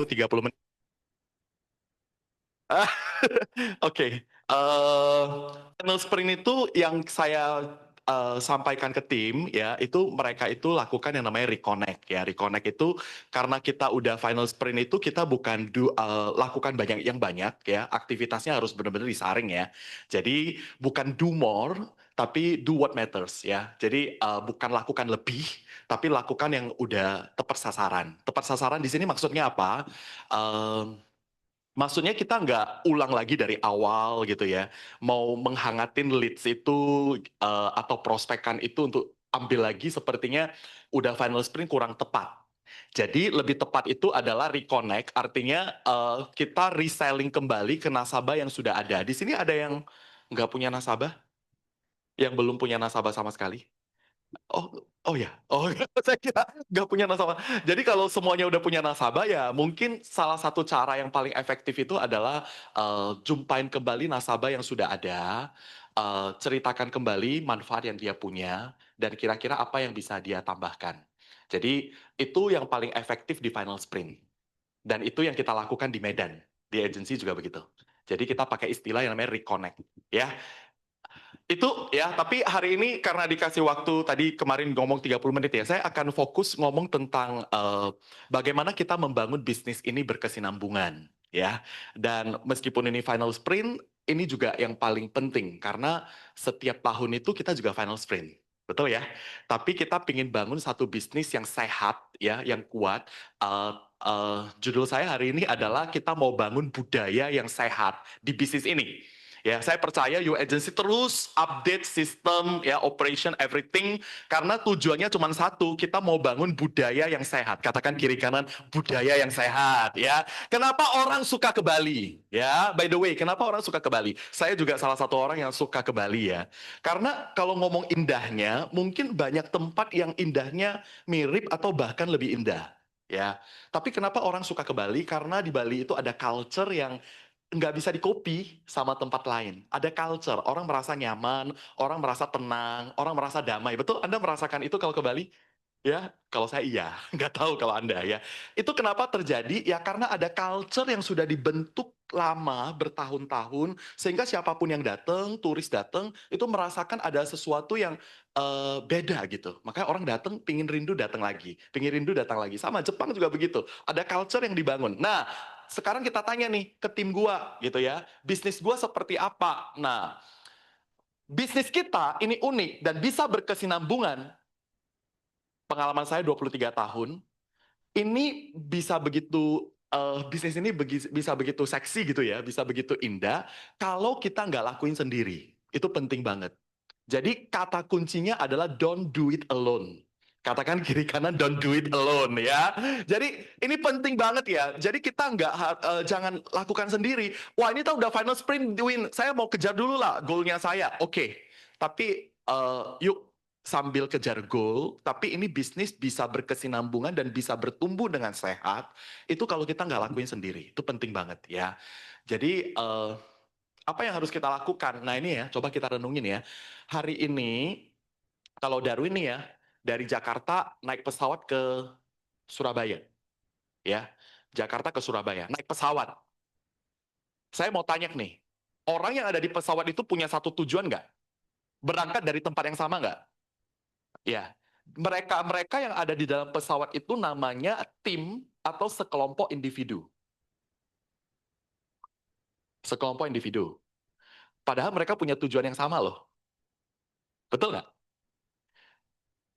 30 menit. Oke, final sprint itu yang saya sampaikan ke tim ya, itu mereka itu lakukan yang namanya reconnect ya. Reconnect itu karena kita udah final sprint itu kita bukan lakukan banyak yang banyak ya, aktivitasnya harus benar-benar disaring ya. Jadi bukan do more, tapi do what matters ya. Jadi bukan lakukan lebih, tapi lakukan yang udah tepat sasaran. Tepat sasaran di sini maksudnya apa? Em, Maksudnya kita nggak ulang lagi dari awal gitu ya. Mau menghangatin leads itu atau prospekan itu untuk ambil lagi sepertinya udah final sprint kurang tepat. Jadi lebih tepat itu adalah reconnect, artinya kita reselling kembali ke nasabah yang sudah ada. Di sini ada yang nggak punya nasabah, yang belum punya nasabah sama sekali. Oh, oh ya. Oh, saya kira nggak punya nasabah. Jadi kalau semuanya udah punya nasabah ya mungkin salah satu cara yang paling efektif itu adalah jumpain kembali nasabah yang sudah ada, ceritakan kembali manfaat yang dia punya dan kira-kira apa yang bisa dia tambahkan. Jadi itu yang paling efektif di final sprint. Dan itu yang kita lakukan di Medan. Di agency juga begitu. Jadi kita pakai istilah yang namanya reconnect. Ya, itu ya, tapi hari ini karena dikasih waktu tadi kemarin ngomong 30 menit ya, saya akan fokus ngomong tentang bagaimana kita membangun bisnis ini berkesinambungan ya. Dan meskipun ini final sprint, ini juga yang paling penting karena setiap tahun itu kita juga final sprint. Betul ya? Tapi kita ingin bangun satu bisnis yang sehat ya, yang kuat. Judul saya hari ini adalah kita mau bangun budaya yang sehat di bisnis ini. Ya, saya percaya You Agency terus update sistem, ya, operation, everything, karena tujuannya cuma satu, kita mau bangun budaya yang sehat. Katakan kiri kanan, budaya yang sehat, ya. Kenapa orang suka ke Bali? Ya, by the way, kenapa orang suka ke Bali? Saya juga salah satu orang yang suka ke Bali ya. Karena kalau ngomong indahnya, mungkin banyak tempat yang indahnya mirip atau bahkan lebih indah. Ya, tapi kenapa orang suka ke Bali? Karena di Bali itu ada culture yang nggak bisa di-copy sama tempat lain. Ada culture, orang merasa nyaman, orang merasa tenang, orang merasa damai. Betul, Anda merasakan itu kalau ke Bali? Ya, kalau saya iya, nggak tahu kalau Anda ya. Itu kenapa terjadi? Ya karena ada culture yang sudah dibentuk lama, bertahun-tahun, sehingga siapapun yang datang, turis datang, itu merasakan ada sesuatu yang beda gitu. Makanya orang datang, pingin rindu datang lagi, pingin rindu datang lagi. Sama Jepang juga begitu. Ada culture yang dibangun. Nah, sekarang kita tanya nih ke tim gua gitu ya, bisnis gua seperti apa? Nah, bisnis kita ini unik dan bisa berkesinambungan. Pengalaman saya 23 tahun, ini bisa begitu bisnis ini bisa begitu seksi gitu ya, bisa begitu indah kalau kita nggak lakuin sendiri. Itu penting banget. Jadi kata kuncinya adalah don't do it alone. Katakan kiri kanan don't do it alone ya. Jadi ini penting banget ya. Jadi kita nggak jangan lakukan sendiri. Wah ini tuh udah final sprint win. Saya mau kejar dulu lah goalnya saya. Oke. Tapi yuk sambil kejar goal, tapi ini bisnis bisa berkesinambungan dan bisa bertumbuh dengan sehat, itu kalau kita nggak lakuin sendiri, itu penting banget ya. Jadi apa yang harus kita lakukan? Nah ini ya, coba kita renungin ya. Hari ini, kalau Darwin nih ya, dari Jakarta naik pesawat ke Surabaya, ya. Jakarta ke Surabaya, naik pesawat. Saya mau tanya nih, orang yang ada di pesawat itu punya satu tujuan nggak? Berangkat dari tempat yang sama nggak? Ya, mereka-mereka yang ada di dalam pesawat itu namanya tim atau sekelompok individu. Sekelompok individu. Padahal mereka punya tujuan yang sama loh. Betul nggak?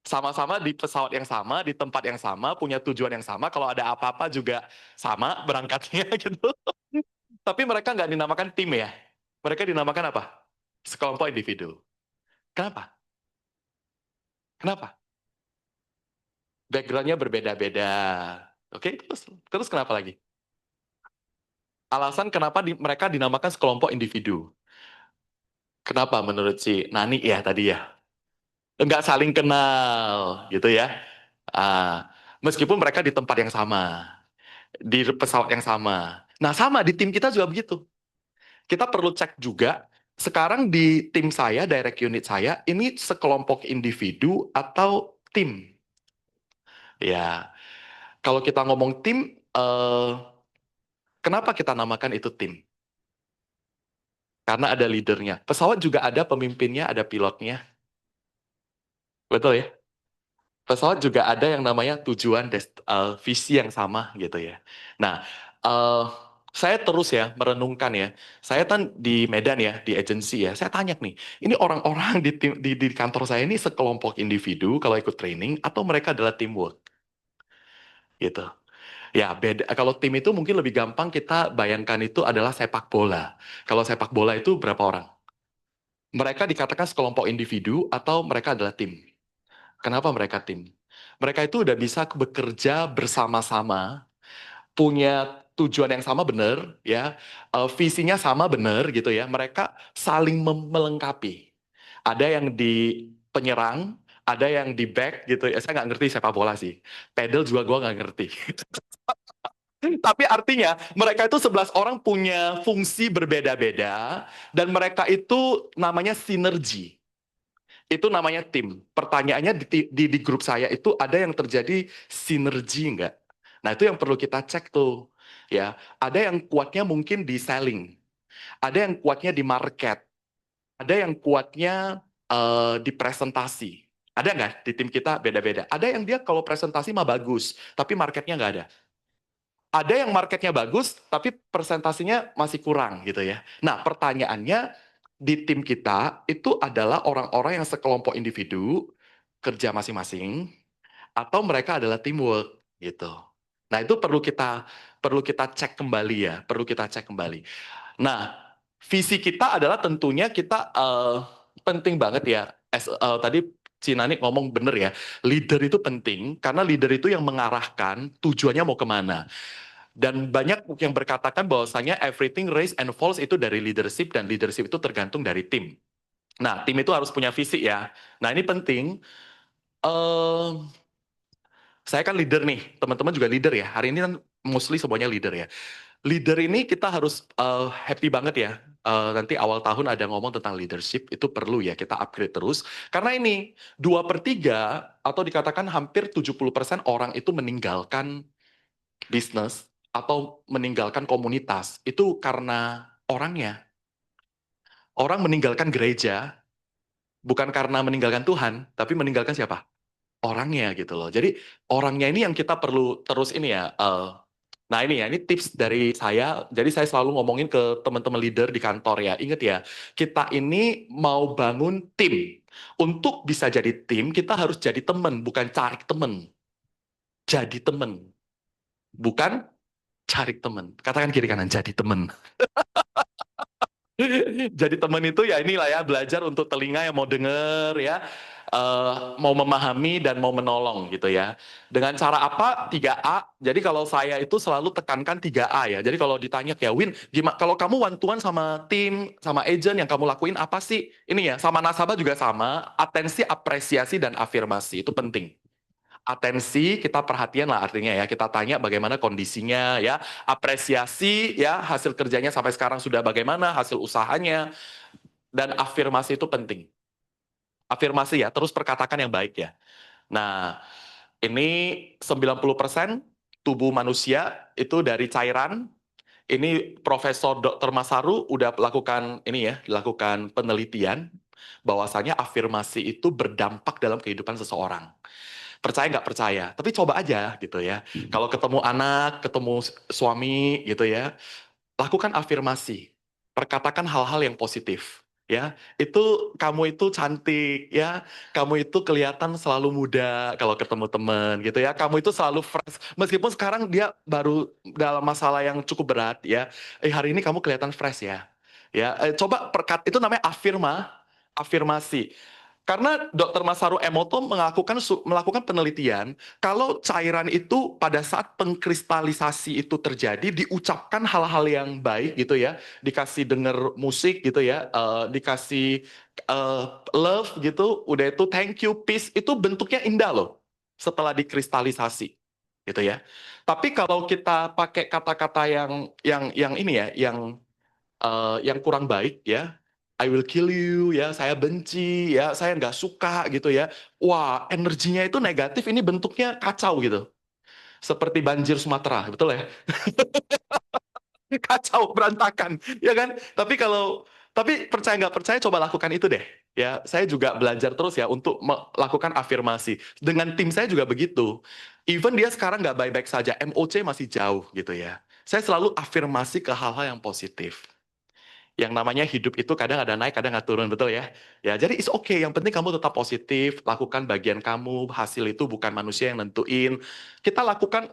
Sama-sama di pesawat yang sama, di tempat yang sama, punya tujuan yang sama. Kalau ada apa-apa juga sama berangkatnya gitu. Tapi mereka nggak dinamakan tim ya. Mereka dinamakan apa? Sekelompok individu. Kenapa? Kenapa? Backgroundnya berbeda-beda. Oke, terus kenapa lagi? Alasan kenapa mereka dinamakan sekelompok individu. Kenapa menurut si Nani ya tadi ya? Enggak saling kenal gitu ya. Ah, meskipun mereka di tempat yang sama, di pesawat yang sama. Nah sama di tim kita juga begitu. Kita perlu cek juga, sekarang di tim saya, direct unit saya, ini sekelompok individu atau tim? Ya, kalau kita ngomong tim, Kenapa kita namakan itu tim? Karena ada leadernya. Pesawat juga ada pemimpinnya, ada pilotnya. Betul ya? Pesawat juga ada yang namanya tujuan, visi yang sama gitu ya. Nah, eh, saya terus ya merenungkan ya. Saya kan di Medan ya, di agensi ya. Saya tanya nih, ini orang-orang di kantor saya ini sekelompok individu kalau ikut training atau mereka adalah teamwork gitu. Ya, beda. Kalau tim itu mungkin lebih gampang kita bayangkan itu adalah sepak bola. Kalau sepak bola itu berapa orang? Mereka dikatakan sekelompok individu atau mereka adalah tim. Kenapa mereka tim? Mereka itu udah bisa bekerja bersama-sama, punya tujuan yang sama benar, ya, visinya sama benar gitu ya. Mereka saling melengkapi. Ada yang di penyerang, ada yang di back gitu. Ya, saya nggak ngerti sepak bola sih. Pedal juga gue nggak ngerti. Tapi artinya mereka itu 11 orang punya fungsi berbeda-beda dan mereka itu namanya sinergi. Itu namanya tim. Pertanyaannya di grup saya itu ada yang terjadi sinergi nggak? Nah itu yang perlu kita cek tuh. Ya, ada yang kuatnya mungkin di selling, ada yang kuatnya di market, ada yang kuatnya di presentasi. Ada nggak di tim kita beda-beda? Ada yang dia kalau presentasi mah bagus, tapi marketnya nggak ada. Ada yang marketnya bagus, tapi presentasinya masih kurang gitu ya. Nah, pertanyaannya di tim kita itu adalah orang-orang yang sekelompok individu kerja masing-masing atau mereka adalah teamwork gitu. Nah, itu perlu kita cek kembali ya, perlu kita cek kembali. Nah, visi kita adalah tentunya kita penting banget ya. Tadi Cinani ngomong bener ya, leader itu penting karena leader itu yang mengarahkan tujuannya mau kemana. Dan banyak yang berkatakan bahwasanya everything rise and falls itu dari leadership dan leadership itu tergantung dari tim. Nah, tim itu harus punya visi ya. Nah, ini penting. Eh, saya kan leader nih, teman-teman juga leader ya. Hari ini kan mostly semuanya leader ya. Leader ini kita harus happy banget ya. Nanti awal tahun ada ngomong tentang leadership, itu perlu ya kita upgrade terus. Karena ini 2/3 atau dikatakan hampir 70% orang itu meninggalkan bisnis atau meninggalkan komunitas itu karena orangnya. Orang meninggalkan gereja bukan karena meninggalkan Tuhan, tapi meninggalkan siapa? Orangnya gitu loh. Jadi orangnya ini yang kita perlu terus ini ya. Nah ini ya, ini tips dari saya. Jadi saya selalu ngomongin ke teman-teman leader di kantor ya. Ingat ya, kita ini mau bangun tim. Untuk bisa jadi tim, kita harus jadi teman, bukan cari teman. Jadi teman, bukan cari teman. Katakan kiri kanan, jadi teman. Jadi teman itu ya inilah ya, belajar untuk telinga yang mau denger ya, mau memahami dan mau menolong gitu ya. Dengan cara apa? 3A. Jadi kalau saya itu selalu tekankan 3A ya. Jadi kalau ditanya kayak Win, gimana kalau kamu one to one sama tim, sama agent yang kamu lakuin apa sih? Ini ya, sama nasabah juga sama, atensi, apresiasi dan afirmasi itu penting. Atensi kita perhatian lah artinya ya, kita tanya bagaimana kondisinya ya, apresiasi ya hasil kerjanya sampai sekarang sudah bagaimana, hasil usahanya, dan afirmasi itu penting. Afirmasi ya, terus perkatakan yang baik ya. Nah, ini 90% tubuh manusia itu dari cairan. Ini Profesor Dr. Masaru udah lakukan ini ya, dilakukan penelitian bahwasanya afirmasi itu berdampak dalam kehidupan seseorang. Percaya nggak percaya, tapi coba aja gitu ya. Kalau ketemu anak, ketemu suami gitu ya, lakukan afirmasi, perkatakan hal-hal yang positif. Ya, itu kamu itu cantik ya, kamu itu kelihatan selalu muda kalau ketemu teman gitu ya, kamu itu selalu fresh meskipun sekarang dia baru dalam masalah yang cukup berat ya, hari ini kamu kelihatan fresh ya, ya coba itu namanya afirmasi. Karena Dr. Masaru Emoto melakukan penelitian, kalau cairan itu pada saat pengkristalisasi itu terjadi, diucapkan hal-hal yang baik gitu ya, dikasih denger musik gitu ya, dikasih love gitu, udah itu thank you, peace, itu bentuknya indah loh setelah dikristalisasi gitu ya. Tapi kalau kita pakai kata-kata yang ini ya, yang kurang baik ya, I will kill you ya, saya benci ya, saya nggak suka gitu ya. Wah, energinya itu negatif, ini bentuknya kacau gitu. Seperti banjir Sumatera, betul ya? kacau, berantakan, ya kan? Tapi percaya nggak percaya, coba lakukan itu deh. Ya, saya juga belajar terus ya untuk melakukan afirmasi. Dengan tim saya juga begitu. Even dia sekarang nggak baik-baik saja, MOC masih jauh gitu ya. Saya selalu afirmasi ke hal-hal yang positif. Yang namanya hidup itu kadang ada naik, kadang nggak turun, betul ya? Ya, jadi it's okay. Yang penting kamu tetap positif, lakukan bagian kamu. Hasil itu bukan manusia yang nentuin. Kita lakukan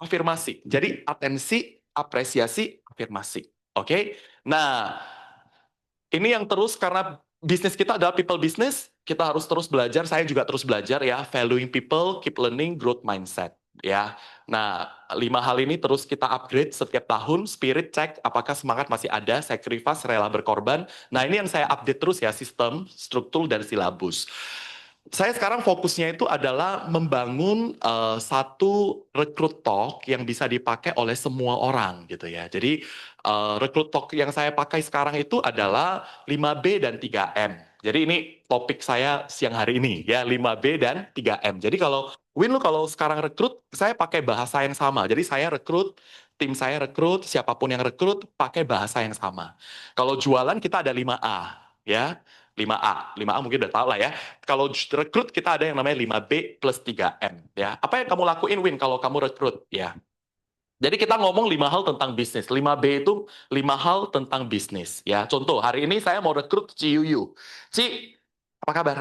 afirmasi. Jadi atensi, apresiasi, afirmasi. Oke? Nah, ini yang terus karena bisnis kita adalah people business, kita harus terus belajar. Saya juga terus belajar ya, valuing people, keep learning, growth mindset. Ya, nah 5 hal ini terus kita upgrade setiap tahun. Spirit cek apakah semangat masih ada, sacrifice rela berkorban. Nah ini yang saya update terus ya, sistem, struktur dan silabus. Saya sekarang fokusnya itu adalah membangun satu recruit talk yang bisa dipakai oleh semua orang gitu ya. Jadi recruit talk yang saya pakai sekarang itu adalah 5B dan 3M. Jadi ini topik saya siang hari ini ya, 5B dan 3M. Jadi kalau Win, lu kalau sekarang rekrut, saya pakai bahasa yang sama. Jadi saya rekrut, tim saya rekrut, siapapun yang rekrut pakai bahasa yang sama. Kalau jualan kita ada 5A ya. 5A. 5A mungkin udah tahu lah ya. Kalau rekrut kita ada yang namanya 5B plus 3M ya. Apa yang kamu lakuin Win kalau kamu rekrut ya? Jadi kita ngomong 5 hal tentang bisnis. 5B itu 5 hal tentang bisnis ya. Contoh, hari ini saya mau rekrut Ci Yuyu. Ci, apa kabar?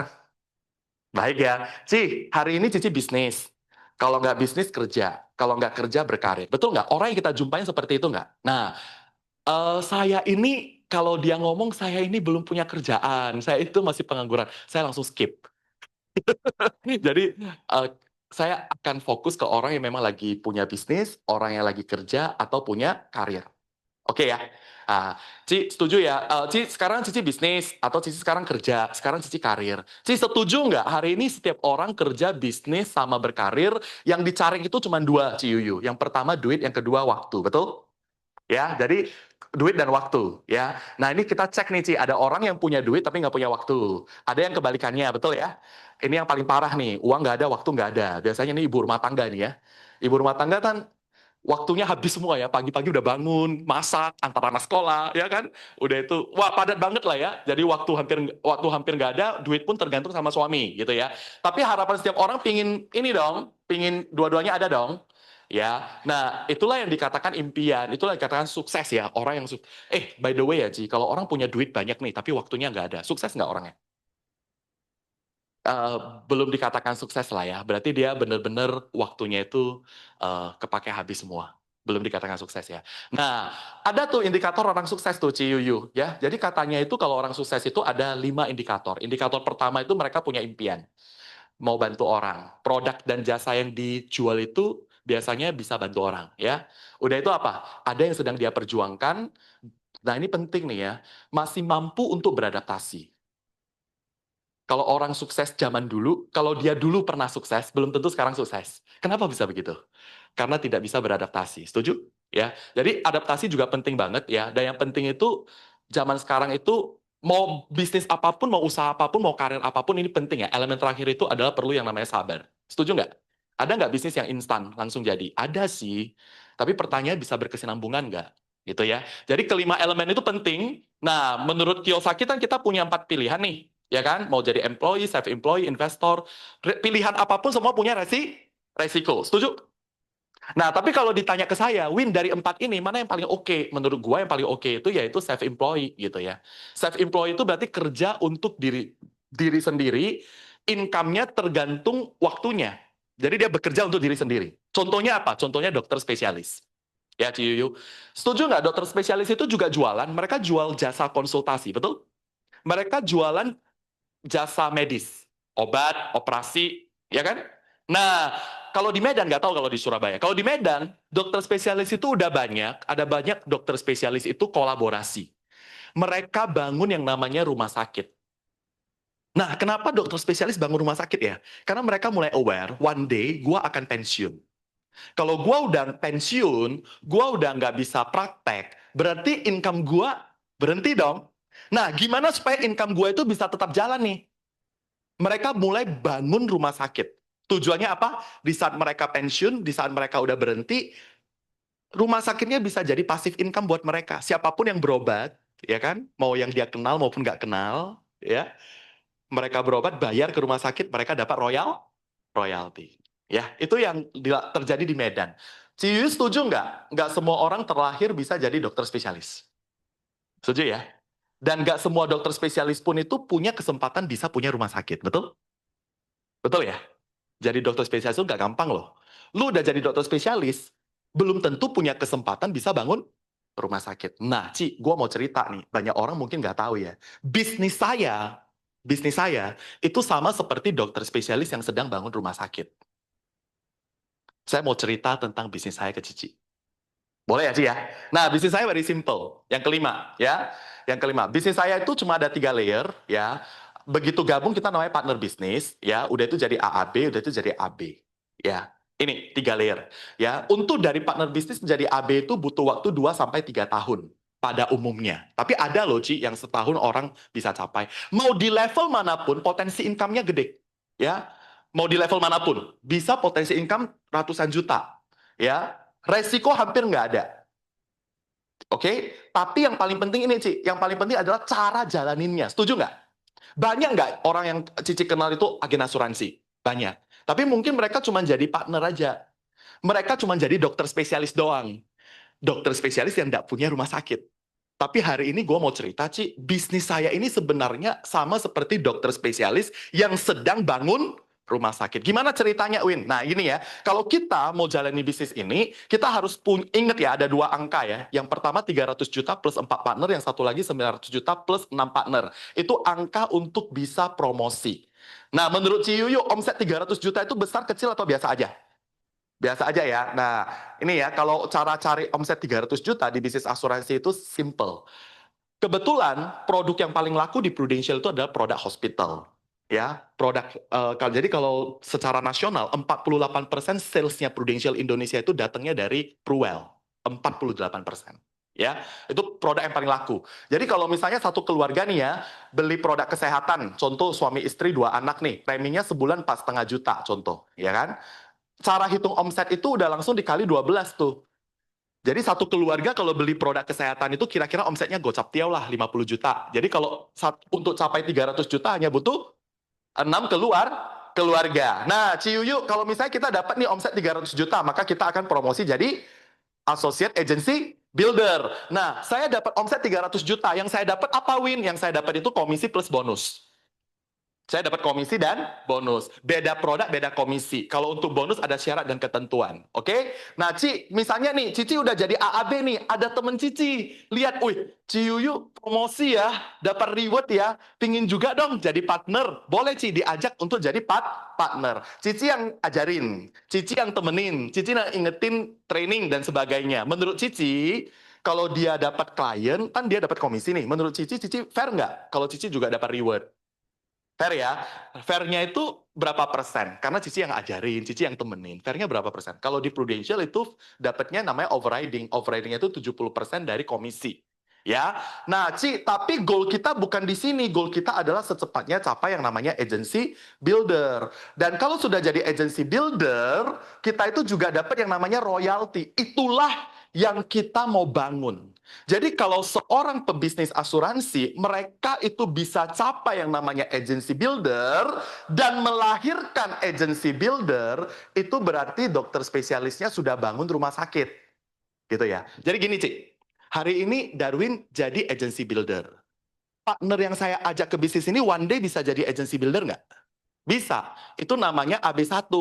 Baik ya. Ci, hari ini Cici bisnis. Kalau nggak bisnis kerja. Kalau nggak kerja berkarir. Betul nggak? Orang yang kita jumpain seperti itu nggak? Nah, saya ini kalau dia ngomong saya ini belum punya kerjaan. Saya itu masih pengangguran. Saya langsung skip. Jadi saya akan fokus ke orang yang memang lagi punya bisnis, orang yang lagi kerja atau punya karir. Oke ya. Ci setuju ya? Ci sekarang Cici bisnis atau Cici sekarang kerja, sekarang Cici karir. Ci setuju nggak hari ini setiap orang kerja bisnis sama berkarir, yang dicari itu cuma 2 Ci Yuyu. Yang pertama duit, yang kedua waktu, betul? Ya, jadi duit dan waktu ya. Nah ini kita cek nih Ci, ada orang yang punya duit tapi nggak punya waktu. Ada yang kebalikannya, betul ya? Ini yang paling parah nih, uang nggak ada, waktu nggak ada. Biasanya ini ibu rumah tangga nih ya. Ibu rumah tangga kan waktunya habis semua ya, pagi-pagi udah bangun, masak, antar anak sekolah, ya kan? Udah itu, wah padat banget lah ya. Jadi waktu hampir nggak ada, duit pun tergantung sama suami gitu ya. Tapi harapan setiap orang pingin ini dong, pingin dua-duanya ada dong. Ya, nah itulah yang dikatakan impian, itulah yang dikatakan sukses ya. Orang yang by the way ya Ji, kalau orang punya duit banyak nih, tapi waktunya nggak ada, sukses nggak orangnya? Eh, belum dikatakan sukses lah ya. Berarti dia benar-benar waktunya itu kepake habis semua. Belum dikatakan sukses ya. Nah, ada tuh indikator orang sukses tuh Ciyuyu ya. Jadi katanya itu kalau orang sukses itu ada 5 indikator. Indikator pertama itu mereka punya impian, mau bantu orang. Produk dan jasa yang dijual itu biasanya bisa bantu orang ya. Udah itu apa? Ada yang sedang dia perjuangkan. Nah, ini penting nih ya. Masih mampu untuk beradaptasi. Kalau orang sukses zaman dulu, kalau dia dulu pernah sukses, belum tentu sekarang sukses. Kenapa bisa begitu? Karena tidak bisa beradaptasi. Setuju? Ya. Jadi adaptasi juga penting banget ya. Dan yang penting itu zaman sekarang itu mau bisnis apapun, mau usaha apapun, mau karir apapun ini penting ya. Elemen terakhir itu adalah perlu yang namanya sabar. Setuju nggak? Ada nggak bisnis yang instan langsung jadi? Ada sih. Tapi pertanyaan bisa berkesinambungan nggak? Gitu ya. Jadi kelima elemen itu penting. Nah, menurut Kiyosaki kan kita punya 4 pilihan nih ya kan? Mau jadi employee, self-employed, investor, pilihan apapun semua punya resiko. Setuju? Nah, tapi kalau ditanya ke saya, Win dari 4 ini mana yang paling oke? Menurut gua yang paling oke itu yaitu self-employed gitu ya. Self-employed itu berarti kerja untuk diri sendiri, income-nya tergantung waktunya. Jadi dia bekerja untuk diri sendiri. Contohnya apa? Contohnya dokter spesialis. Ya, Ciyuyu. Setuju nggak dokter spesialis itu juga jualan? Mereka jual jasa konsultasi, betul? Mereka jualan jasa medis, obat, operasi, ya kan? Nah, kalau di Medan, nggak tahu kalau di Surabaya. Kalau di Medan, dokter spesialis itu udah banyak, ada banyak dokter spesialis itu kolaborasi. Mereka bangun yang namanya rumah sakit. Nah, kenapa dokter spesialis bangun rumah sakit ya? Karena mereka mulai aware, one day gua akan pensiun. Kalau gua udah pensiun, gua udah nggak bisa praktek, berarti income gua berhenti dong. Nah, gimana supaya income gua itu bisa tetap jalan nih? Mereka mulai bangun rumah sakit. Tujuannya apa? Di saat mereka pensiun, di saat mereka udah berhenti, rumah sakitnya bisa jadi passive income buat mereka. Siapapun yang berobat, ya kan, mau yang dia kenal maupun nggak kenal, ya, mereka berobat bayar ke rumah sakit, mereka dapat royalti. Ya, itu yang terjadi di Medan. Ciyu setuju nggak? Nggak semua orang terlahir bisa jadi dokter spesialis. Setuju ya? Dan nggak semua dokter spesialis pun itu punya kesempatan bisa punya rumah sakit, betul? Betul ya? Jadi dokter spesialis itu nggak gampang loh. Lu udah jadi dokter spesialis, belum tentu punya kesempatan bisa bangun rumah sakit. Nah, Ci, gue mau cerita nih. Banyak orang mungkin nggak tahu ya. Bisnis saya itu sama seperti dokter spesialis yang sedang bangun rumah sakit. Saya mau cerita tentang bisnis saya ke Cici. Boleh ya, Ci ya? Nah, bisnis saya very simple. Yang kelima, ya. Yang kelima, bisnis saya itu cuma ada 3 layer, ya. Begitu gabung kita namanya partner bisnis, ya. Udah itu jadi AAB, udah itu jadi AB. Ya. Ini 3 layer, ya. Untuk dari partner bisnis menjadi AB itu butuh waktu 2 sampai 3 tahun pada umumnya. Tapi ada loh, Ci, yang setahun orang bisa capai. Mau di level manapun, potensi income-nya gede. Ya. Mau di level manapun, bisa potensi income ratusan juta. Ya, resiko hampir nggak ada. Oke, tapi yang paling penting ini, Ci. Yang paling penting adalah cara jalaninnya. Setuju nggak? Banyak nggak orang yang Cici kenal itu agen asuransi? Banyak. Tapi mungkin mereka cuma jadi partner aja. Mereka cuma jadi dokter spesialis doang. Dokter spesialis yang nggak punya rumah sakit. Tapi hari ini gue mau cerita, Ci, bisnis saya ini sebenarnya sama seperti dokter spesialis yang sedang bangun rumah sakit. Gimana ceritanya, Win? Nah, ini ya, kalau kita mau jalani bisnis ini, kita harus inget ya, ada 2 angka ya. Yang pertama 300 juta plus 4 partner, yang satu lagi 900 juta plus 6 partner. Itu angka untuk bisa promosi. Nah, menurut Ciyuyu, omset 300 juta itu besar, kecil, atau biasa aja? Biasa aja ya. Nah, ini ya, kalau cara cari omset 300 juta di bisnis asuransi itu simple. Kebetulan produk yang paling laku di Prudential itu adalah produk hospital. Ya, jadi kalau secara nasional 48% salesnya Prudential Indonesia itu datangnya dari Pruwell. 48%. Ya, itu produk yang paling laku. Jadi kalau misalnya satu keluarga nih ya, beli produk kesehatan, contoh suami istri 2 anak nih, preminya sebulan 4,5 juta contoh, ya kan? Cara hitung omset itu udah langsung dikali 12 tuh. Jadi satu keluarga kalau beli produk kesehatan itu kira-kira omsetnya gocap tiaw lah 50 juta. Jadi kalau untuk capai 300 juta hanya butuh 6 keluarga. Nah, Ciyuyu, kalau misalnya kita dapat nih omset 300 juta, maka kita akan promosi jadi Associate Agency Builder. Nah, saya dapat omset 300 juta. Yang saya dapat apa, Win? Yang saya dapat itu komisi plus bonus. Saya dapat komisi dan bonus. Beda produk, beda komisi. Kalau untuk bonus ada syarat dan ketentuan. Oke? Nah, Ci, misalnya nih, Cici udah jadi AAB nih. Ada temen Cici. Lihat, wih, Ciyuyu promosi ya. Dapat reward ya. Pingin juga dong jadi partner. Boleh, Ci, diajak untuk jadi partner. Cici yang ajarin. Cici yang temenin. Cici yang ingetin training dan sebagainya. Menurut Cici, kalau dia dapat klien, kan dia dapat komisi nih. Menurut Cici, Cici fair nggak? Kalau Cici juga dapat reward. Fair ya, fairnya itu berapa persen? Karena Cici yang ajarin, Cici yang temenin. Fairnya berapa persen? Kalau di Prudential itu dapatnya namanya overriding. Overridingnya itu 70% dari komisi. Ya, nah Ci, tapi goal kita bukan di sini. Goal kita adalah secepatnya capai yang namanya agency builder. Dan kalau sudah jadi agency builder, kita itu juga dapat yang namanya royalty. Itulah yang kita mau bangun. Jadi kalau seorang pebisnis asuransi, mereka itu bisa capai yang namanya agency builder dan melahirkan agency builder, itu berarti dokter spesialisnya sudah bangun rumah sakit. Gitu ya. Jadi gini, Cik. Hari ini Darwin jadi agency builder. Partner yang saya ajak ke bisnis ini one day bisa jadi agency builder nggak? Bisa. Itu namanya AB1.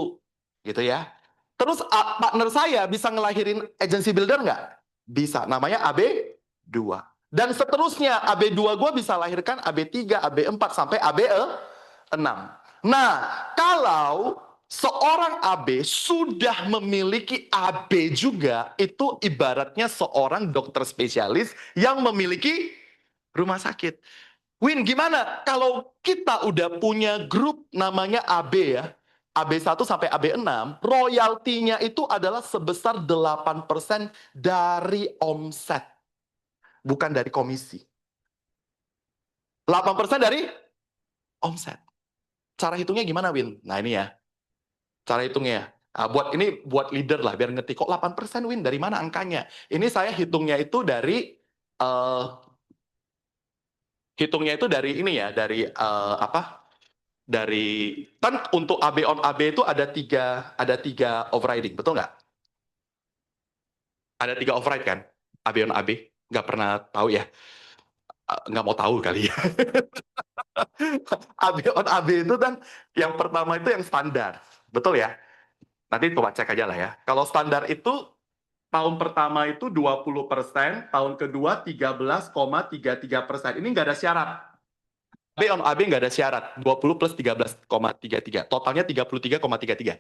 Gitu ya. Terus partner saya bisa ngelahirin agency builder nggak? Bisa. Namanya AB2. Dan seterusnya, AB2 gue bisa lahirkan AB3, AB4, sampai AB6. Nah, kalau seorang AB sudah memiliki AB juga, itu ibaratnya seorang dokter spesialis yang memiliki rumah sakit. Win, gimana kalau kita udah punya grup namanya AB ya, AB1 sampai AB6, royaltinya itu adalah sebesar 8% dari omset, bukan dari komisi. 8% dari omset. Cara hitungnya gimana, Win? Nah, ini ya. Cara hitungnya. Buat leader lah, biar ngerti kok 8% Win, dari mana angkanya? Ini saya eh, hitungnya itu dari ini ya, dari apa? Dari kan untuk AB on AB itu ada tiga overriding, betul nggak? Ada tiga override kan? AB on AB, nggak pernah tahu ya? Nggak mau tahu kali ya. AB on AB itu kan yang pertama itu yang standar, betul ya? Nanti coba cek aja lah ya. Kalau standar itu tahun pertama itu 20%, tahun kedua 13,33%. Ini nggak ada syarat. AB on AB nggak ada syarat. 20 plus 13,33. Totalnya 33,33.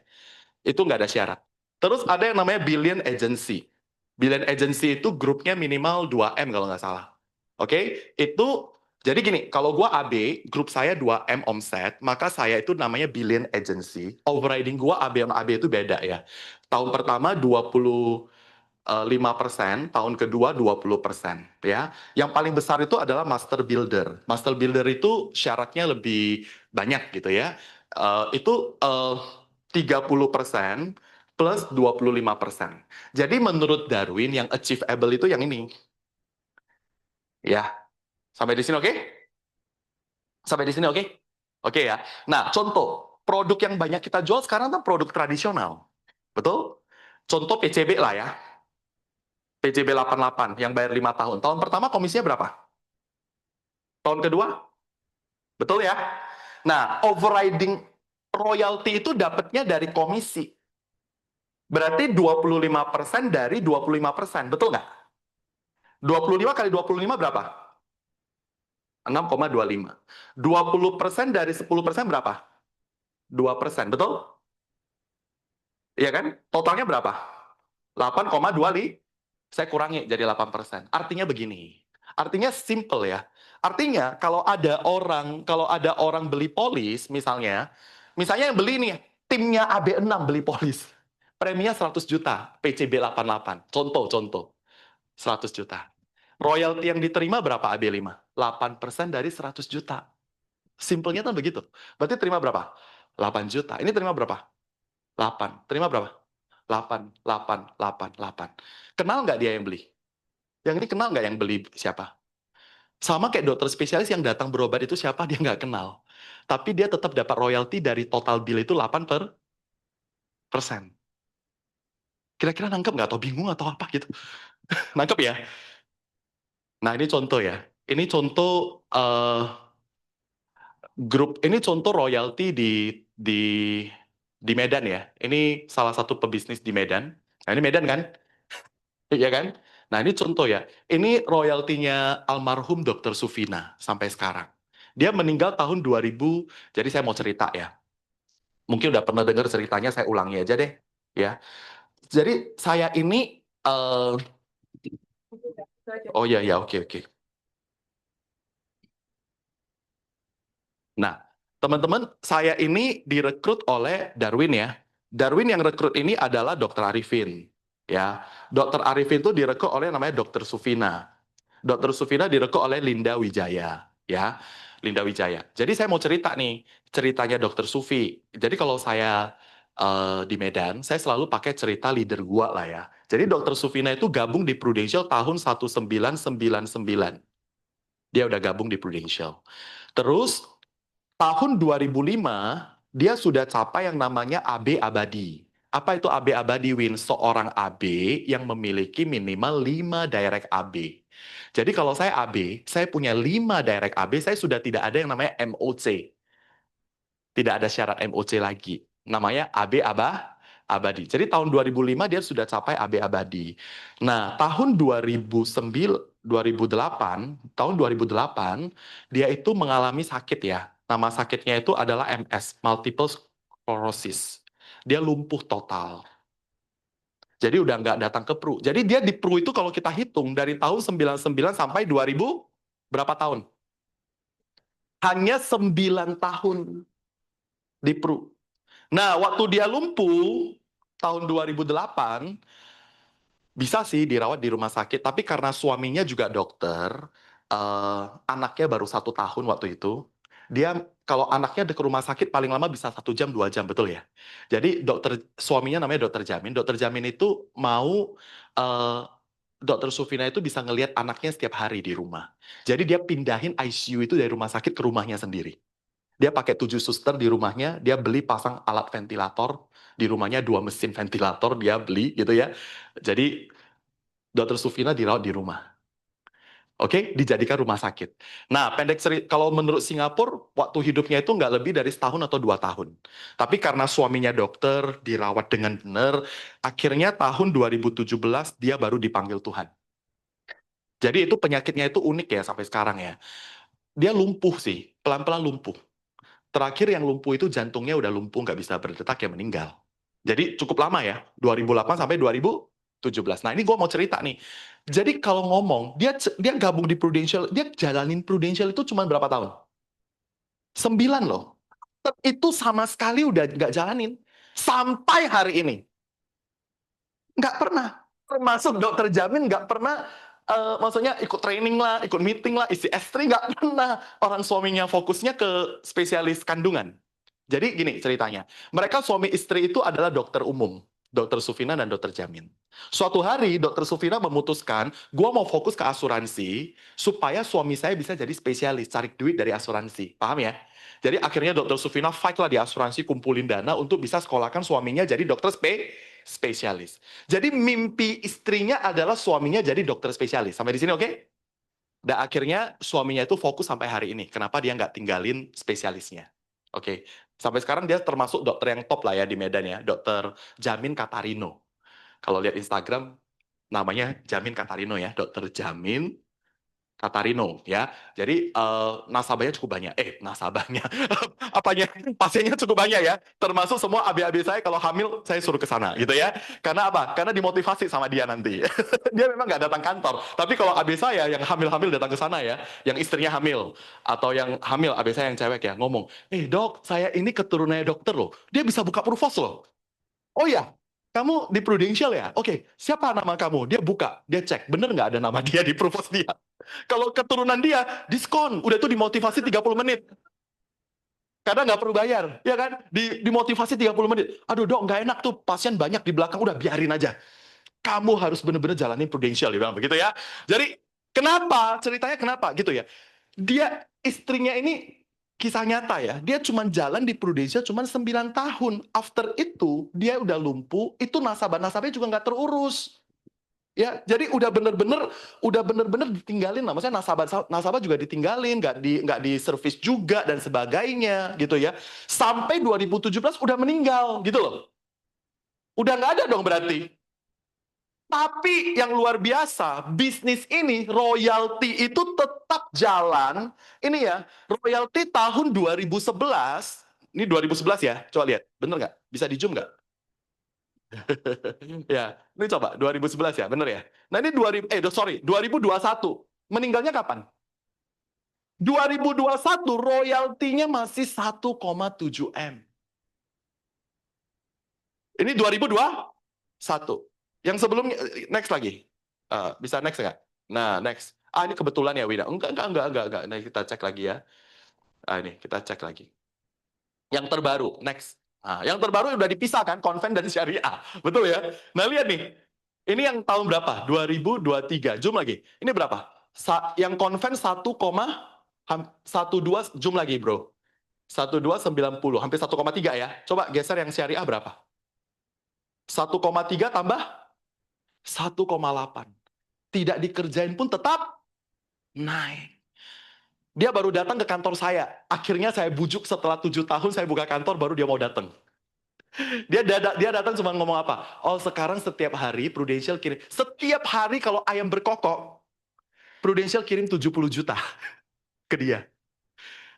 Itu nggak ada syarat. Terus ada yang namanya Billion Agency. Billion Agency itu grupnya minimal 2M kalau nggak salah. Oke, itu jadi gini, kalau gua AB, grup saya 2M omset, maka saya itu namanya Billion Agency. Overriding gua AB sama AB itu beda ya. Tahun pertama 5%, tahun kedua 20%, ya. Yang paling besar itu adalah Master Builder. Master Builder itu syaratnya lebih banyak gitu ya. Itu 30% plus 25%. Jadi menurut Darwin yang achievable itu yang ini. Ya, sampai di sini oke? Sampai di sini oke? Oke ya. Nah, contoh produk yang banyak kita jual sekarang kan produk tradisional. Betul? Contoh PCB lah ya. PCB 88 yang bayar 5 tahun. Tahun pertama komisinya berapa? Tahun kedua? Betul ya? Nah, overriding royalty itu dapatnya dari komisi. Berarti 25% dari 25%. Betul nggak? 25 kali 25 berapa? 6,25. 20% dari 10% berapa? 2%. Betul? Iya kan? Totalnya berapa? 8,25. Saya kurangi jadi 8%. Artinya begini. Artinya simple ya. Artinya kalau ada orang beli polis misalnya yang beli nih timnya AB6 beli polis. Preminya 100 juta, PCB 88. Contoh 100 juta. Royalti yang diterima berapa AB5? 8% dari 100 juta. Simpelnya kan begitu. Berarti terima berapa? 8 juta. Ini terima berapa? 8. Terima berapa? 8, 8, 8, 8. Kenal nggak dia yang beli? Yang ini kenal nggak yang beli siapa? Sama kayak dokter spesialis yang datang berobat itu siapa dia nggak kenal. Tapi dia tetap dapat royalti dari total bill itu 8%. Kira-kira nangkep nggak atau bingung atau apa gitu? Nangkep ya? Nah ini contoh ya. Ini contoh ini contoh royalti di Medan ya. Ini salah satu pebisnis di Medan. Nah ini Medan kan? Iya kan? Nah ini contoh ya. Ini royaltinya almarhum Dr. Sufina sampai sekarang. Dia meninggal tahun 2000. Jadi saya mau cerita ya. Mungkin udah pernah dengar ceritanya, saya ulangi aja deh. Ya. Jadi saya ini oh iya ya, oke oke. Nah, teman-teman, saya ini direkrut oleh Darwin ya. Darwin yang rekrut ini adalah Dr. Arifin. Ya, Dr. Arifin itu direkrut oleh namanya Dr. Sufina. Dr. Sufina direkrut oleh Linda Wijaya. Ya, Linda Wijaya. Jadi saya mau cerita nih, ceritanya Dr. Sufi. Jadi kalau saya di Medan, saya selalu pakai cerita leader gua lah ya. Jadi Dr. Sufina itu gabung di Prudential tahun 1999. Dia udah gabung di Prudential. Terus tahun 2005, dia sudah capai yang namanya AB abadi. Apa itu AB abadi, Win? Seorang AB yang memiliki minimal 5 direct AB. Jadi kalau saya AB, saya punya 5 direct AB, saya sudah tidak ada yang namanya MOC. Tidak ada syarat MOC lagi. Namanya AB abadi. Jadi tahun 2005 dia sudah capai AB abadi. Nah, tahun 2008, tahun 2008 dia itu mengalami sakit ya. Nama sakitnya itu adalah MS, multiple sclerosis. Dia lumpuh total. Jadi udah nggak datang ke PRU. Jadi dia di PRU itu kalau kita hitung dari tahun 99 sampai 2000 berapa tahun? Hanya 9 tahun di PRU. Nah, waktu dia lumpuh tahun 2008, bisa sih dirawat di rumah sakit, tapi karena suaminya juga dokter, anaknya baru 1 tahun waktu itu, dia kalau anaknya ke rumah sakit paling lama bisa 1 jam, 2 jam, betul ya? Jadi suaminya namanya Dokter Jamin. Dokter Jamin itu mau, eee, Dokter Sufina itu bisa ngelihat anaknya setiap hari di rumah. Jadi dia pindahin ICU itu dari rumah sakit ke rumahnya sendiri. Dia pakai 7 suster di rumahnya, dia beli pasang alat ventilator, di rumahnya 2 mesin ventilator dia beli gitu ya. Jadi Dokter Sufina dirawat di rumah. Oke, dijadikan rumah sakit. Nah, kalau menurut Singapura, waktu hidupnya itu nggak lebih dari setahun atau 2 tahun. Tapi karena suaminya dokter, dirawat dengan benar, akhirnya tahun 2017 dia baru dipanggil Tuhan. Jadi itu penyakitnya itu unik ya sampai sekarang ya. Dia lumpuh sih, pelan-pelan lumpuh. Terakhir yang lumpuh itu jantungnya udah lumpuh, nggak bisa berdetak, ya meninggal. Jadi cukup lama ya, 2008 sampai 2017. Nah ini gue mau cerita nih. Jadi kalau ngomong, dia gabung di Prudential, dia jalanin Prudential itu cuma berapa tahun? 9 loh. Itu sama sekali udah nggak jalanin. Sampai hari ini. Nggak pernah. Termasuk dokter Jamin nggak pernah, maksudnya ikut training lah, ikut meeting lah, isi S3 nggak pernah. Orang suaminya fokusnya ke spesialis kandungan. Jadi gini ceritanya, mereka suami istri itu adalah dokter umum, dokter Sufina dan dokter Jamin. Suatu hari dokter Sufina memutuskan, gua mau fokus ke asuransi, supaya suami saya bisa jadi spesialis, cari duit dari asuransi. Paham ya? Jadi akhirnya dokter Sufina fight lah di asuransi, kumpulin dana untuk bisa sekolahkan suaminya jadi dokter spesialis. Jadi mimpi istrinya adalah suaminya jadi dokter spesialis. Sampai di sini oke? Dan akhirnya suaminya itu fokus sampai hari ini. Kenapa dia nggak tinggalin spesialisnya? Oke, sampai sekarang dia termasuk dokter yang top lah ya di Medan ya, dokter Jamin Katarino. Kalau lihat Instagram, namanya Jamin Katarino ya, dokter Jamin Katarino ya. Jadi nasabahnya cukup banyak. Nasabahnya apanya? Pasiennya cukup banyak ya. Termasuk semua AB-AB saya kalau hamil saya suruh ke sana gitu ya. Karena apa? Karena dimotivasi sama dia nanti. Dia memang nggak datang kantor. Tapi kalau AB saya yang hamil-hamil datang ke sana ya, yang istrinya hamil atau yang hamil AB saya yang cewek ya ngomong, "Dok, saya ini keturunannya dokter loh. Dia bisa buka Provos loh." "Oh ya, kamu di Prudential ya? Oke, siapa nama kamu?" Dia buka, dia cek, bener nggak ada nama dia di Provos dia. Kalau keturunan dia, diskon. Udah tuh dimotivasi 30 menit. Karena nggak perlu bayar, ya kan? Dimotivasi 30 menit. Aduh dok, nggak enak tuh, pasien banyak di belakang, udah biarin aja. Kamu harus bener-bener jalanin Prudential, dia bilang begitu ya. Jadi, kenapa? Ceritanya kenapa gitu ya. Dia, istrinya ini, kisah nyata ya, dia cuma jalan di Prudential cuma 9 tahun. After itu, dia udah lumpuh, itu nasabah-nasabahnya juga nggak terurus. Ya, jadi udah bener-bener ditinggalin lah. Maksudnya nasabah juga ditinggalin, nggak di servis juga dan sebagainya gitu ya. Sampai 2017 udah meninggal gitu loh. Udah nggak ada dong berarti. Tapi yang luar biasa, bisnis ini royalti itu tetap jalan. Ini ya, royalti tahun 2011. Ini 2011 ya, coba lihat, bener nggak? Bisa di zoom nggak? Ya, ini coba 2011 ya, bener ya. Nah ini 2021. Meninggalnya kapan? 2021 royaltinya masih 1,7 M. Ini 2021. Yang sebelumnya, next lagi. Bisa next nggak? Nah, next. Ini kebetulan ya, Wina. Enggak. Nah, kita cek lagi ya. Ini kita cek lagi. Yang terbaru, next. Nah, yang terbaru udah dipisahkan, konven dan syariah. Betul ya? Nah, lihat nih. Ini yang tahun berapa? 2023. Zoom lagi. Ini berapa? Yang konven 1,12, zoom lagi, Bro. 1290, hampir 1,3 ya. Coba geser yang syariah berapa? 1,3 tambah 1,8. Tidak dikerjain pun tetap naik. Dia baru datang ke kantor saya. Akhirnya saya bujuk setelah 7 tahun saya buka kantor, baru dia mau datang. Dia datang cuma ngomong apa? Oh, sekarang setiap hari Prudential kirim. Setiap hari kalau ayam berkokok, Prudential kirim 70 juta ke dia.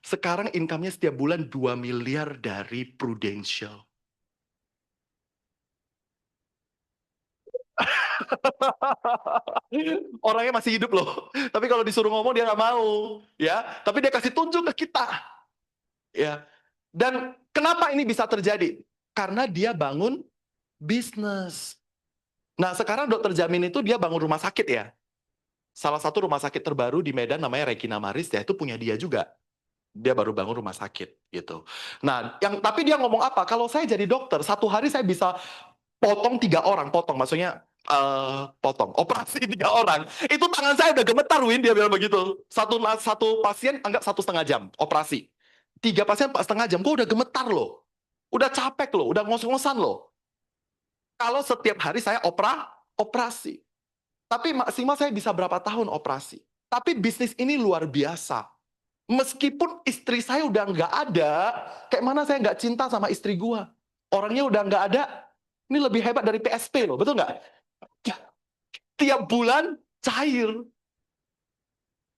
Sekarang income-nya setiap bulan 2 miliar dari Prudential. Orangnya masih hidup loh. Tapi kalau disuruh ngomong dia nggak mau, ya. Tapi dia kasih tunjuk ke kita, ya. Dan kenapa ini bisa terjadi? Karena dia bangun bisnis. Nah, sekarang dokter Jamin itu dia bangun rumah sakit ya. Salah satu rumah sakit terbaru di Medan namanya Regina Maris, ya itu punya dia juga. Dia baru bangun rumah sakit gitu. Nah, tapi dia ngomong apa? Kalau saya jadi dokter, satu hari saya bisa potong 3 orang, potong maksudnya potong operasi 3 orang. Itu tangan saya udah gemetar, Win, dia bilang begitu. Satu pasien anggap 1,5 jam operasi. 3 pasien 1,5 jam, gue udah gemetar loh. Udah capek loh, udah ngos-ngosan loh. Kalau setiap hari saya operasi. Tapi maksimal saya bisa berapa tahun operasi. Tapi bisnis ini luar biasa. Meskipun istri saya udah nggak ada, kayak mana saya nggak cinta sama istri gua. Orangnya udah nggak ada, ini lebih hebat dari PSP loh, betul nggak? Tiap bulan cair.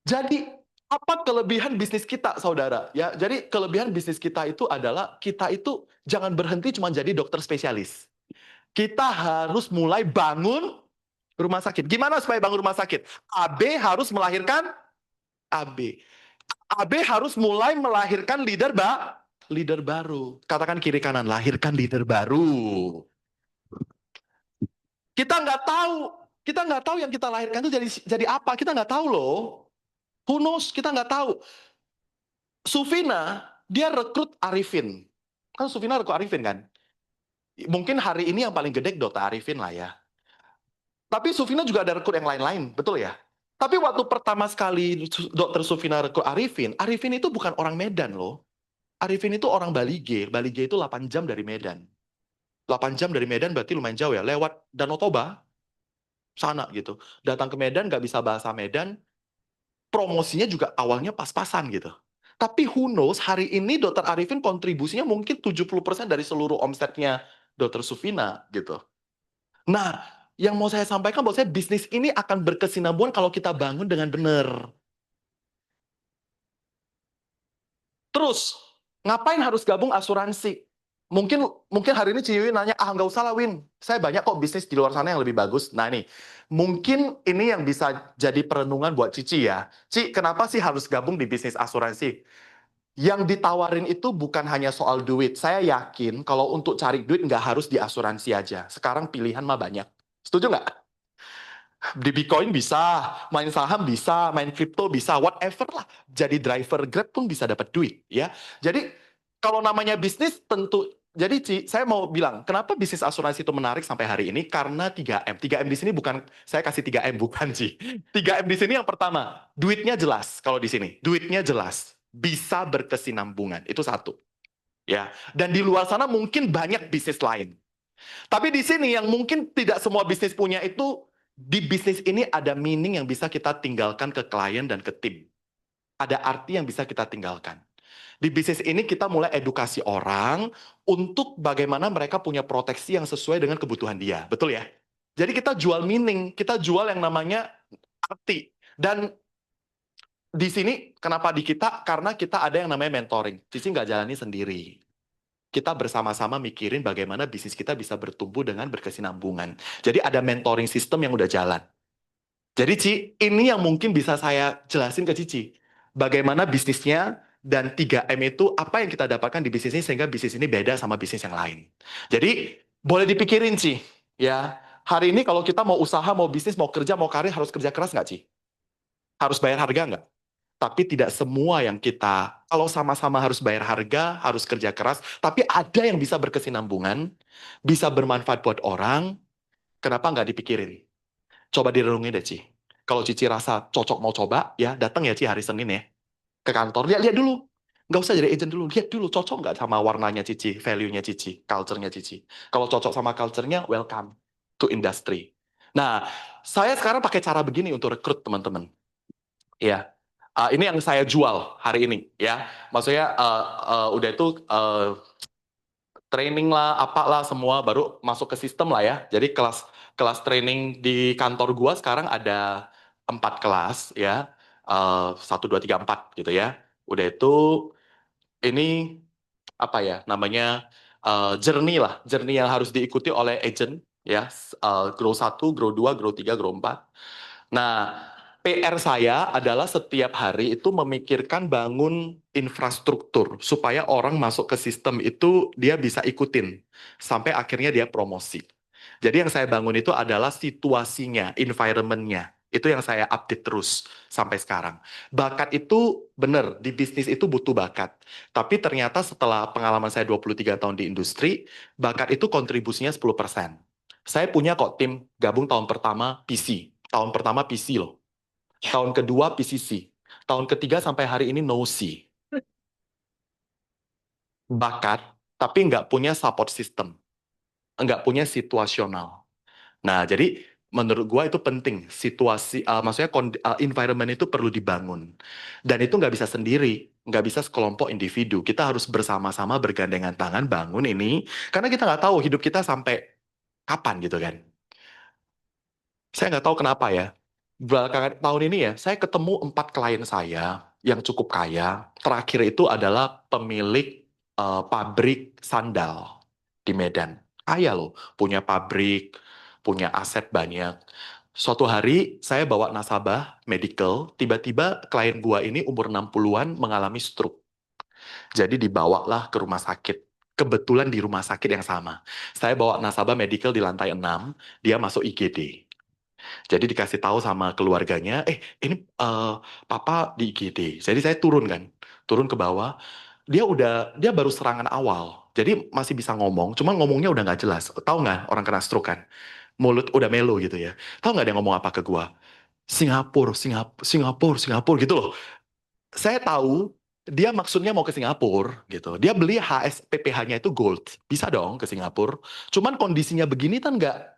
Jadi apa kelebihan bisnis kita, saudara? Ya, jadi kelebihan bisnis kita itu adalah kita itu jangan berhenti cuma jadi dokter spesialis. Kita harus mulai bangun rumah sakit. Gimana supaya bangun rumah sakit? AB harus melahirkan AB. AB harus mulai melahirkan leader baru. Katakan kiri kanan, lahirkan leader baru. Kita nggak tahu yang kita lahirkan itu jadi apa. Kita nggak tahu loh. Who knows? Kita nggak tahu. Sufina, dia rekrut Arifin. Kan Sufina rekrut Arifin kan? Mungkin hari ini yang paling gede Dokter Arifin lah ya. Tapi Sufina juga ada rekrut yang lain-lain, betul ya? Tapi waktu pertama sekali Dokter Sufina rekrut Arifin, Arifin itu bukan orang Medan loh. Arifin itu orang Balige. Balige itu 8 jam dari Medan. 8 jam dari Medan berarti lumayan jauh ya. Lewat Danau Toba, sana gitu. Datang ke Medan, nggak bisa bahasa Medan. Promosinya juga awalnya pas-pasan gitu. Tapi who knows, hari ini Dokter Arifin kontribusinya mungkin 70% dari seluruh omsetnya Dokter Sufina gitu. Nah, yang mau saya sampaikan bahwa saya bisnis ini akan berkesinambungan kalau kita bangun dengan benar. Terus, ngapain harus gabung asuransi? Mungkin hari ini Ciwi nanya, nggak usah lah Win, saya banyak kok bisnis di luar sana yang lebih bagus. Nah nih, mungkin ini yang bisa jadi perenungan buat Cici ya. Ci, kenapa sih harus gabung di bisnis asuransi? Yang ditawarin itu bukan hanya soal duit. Saya yakin kalau untuk cari duit nggak harus di asuransi aja. Sekarang pilihan mah banyak. Setuju nggak? Di Bitcoin bisa, main saham bisa, main kripto bisa, whatever lah. Jadi driver Grab pun bisa dapat duit, ya. Jadi kalau namanya bisnis tentu. Jadi Ci, saya mau bilang, kenapa bisnis asuransi itu menarik sampai hari ini? Karena 3M. 3M di sini bukan saya kasih 3M, bukan Ci. 3M di sini yang pertama, duitnya jelas kalau di sini. Duitnya jelas, bisa berkesinambungan. Itu satu. Ya. Dan di luar sana mungkin banyak bisnis lain. Tapi di sini yang mungkin tidak semua bisnis punya itu, di bisnis ini ada meaning yang bisa kita tinggalkan ke klien dan ke tim. Ada arti yang bisa kita tinggalkan. Di bisnis ini kita mulai edukasi orang untuk bagaimana mereka punya proteksi yang sesuai dengan kebutuhan dia. Betul ya? Jadi kita jual meaning, kita jual yang namanya arti. Dan di sini kenapa di kita? Karena kita ada yang namanya mentoring. Cici nggak jalani sendiri. Kita bersama-sama mikirin bagaimana bisnis kita bisa bertumbuh dengan berkesinambungan. Jadi ada mentoring system yang udah jalan. Jadi Ci, ini yang mungkin bisa saya jelasin ke Cici. Bagaimana bisnisnya dan 3M itu apa yang kita dapatkan di bisnis ini sehingga bisnis ini beda sama bisnis yang lain. Jadi boleh dipikirin Ci, ya. Hari ini kalau kita mau usaha, mau bisnis, mau kerja, mau karir harus kerja keras nggak Ci? Harus bayar harga nggak? Tapi tidak semua yang kita, kalau sama-sama harus bayar harga, harus kerja keras, tapi ada yang bisa berkesinambungan, bisa bermanfaat buat orang, kenapa nggak dipikirin? Coba direnungin deh, Ci. Kalau Cici rasa cocok mau coba, ya datang ya Ci hari Senin ya, ke kantor, lihat-lihat dulu. Nggak usah jadi agent dulu, lihat dulu cocok nggak sama warnanya Cici, value-nya Cici, culture-nya Cici. Kalau cocok sama culture-nya, welcome to industry. Nah, saya sekarang pakai cara begini untuk rekrut teman-teman. Ya, ini yang saya jual hari ini ya. Maksudnya udah itu training lah, apalah semua baru masuk ke sistem lah ya. Jadi kelas training di kantor gua sekarang ada 4 kelas ya. 1, 2, 3, 4 gitu ya. Udah itu ini apa ya namanya journey lah, journey yang harus diikuti oleh agent ya. Grow 1, grow 2, grow 3, grow 4. Nah, PR saya adalah setiap hari itu memikirkan bangun infrastruktur supaya orang masuk ke sistem itu dia bisa ikutin sampai akhirnya dia promosi. Jadi yang saya bangun itu adalah situasinya, environment-nya. Itu yang saya update terus sampai sekarang. Bakat itu benar, di bisnis itu butuh bakat. Tapi ternyata setelah pengalaman saya 23 tahun di industri, bakat itu kontribusinya 10%. Saya punya kok tim gabung tahun pertama PC. Tahun pertama PC loh. Tahun kedua PCC. Tahun ketiga sampai hari ini no C. Bakat, tapi nggak punya support system. Nggak punya situasional. Nah, jadi menurut gua itu penting. Situasi, maksudnya environment itu perlu dibangun. Dan itu nggak bisa sendiri, nggak bisa sekelompok individu. Kita harus bersama-sama bergandengan tangan bangun ini. Karena kita nggak tahu hidup kita sampai kapan gitu kan. Saya nggak tahu kenapa ya. Belakangan tahun ini ya, saya ketemu 4 klien saya yang cukup kaya. Terakhir itu adalah pemilik pabrik sandal di Medan. Kaya loh, punya pabrik, punya aset banyak. Suatu hari saya bawa nasabah medical, tiba-tiba klien gua ini umur 60-an mengalami stroke. Jadi dibawalah ke rumah sakit. Kebetulan di rumah sakit yang sama. Saya bawa nasabah medical di lantai 6, dia masuk IGD. Jadi dikasih tahu sama keluarganya, ini papa di IGD. Jadi saya turun kan, turun ke bawah. Dia baru serangan awal. Jadi masih bisa ngomong, cuma ngomongnya udah nggak jelas. Tahu nggak orang kena stroke kan? Mulut udah melo gitu ya. Tahu nggak dia ngomong apa ke gua? Singapura, Singapura, Singapura, Singapura gitu loh. Saya tahu dia maksudnya mau ke Singapura gitu. Dia beli PPH-nya itu gold. Bisa dong ke Singapura. Cuman kondisinya begini kan nggak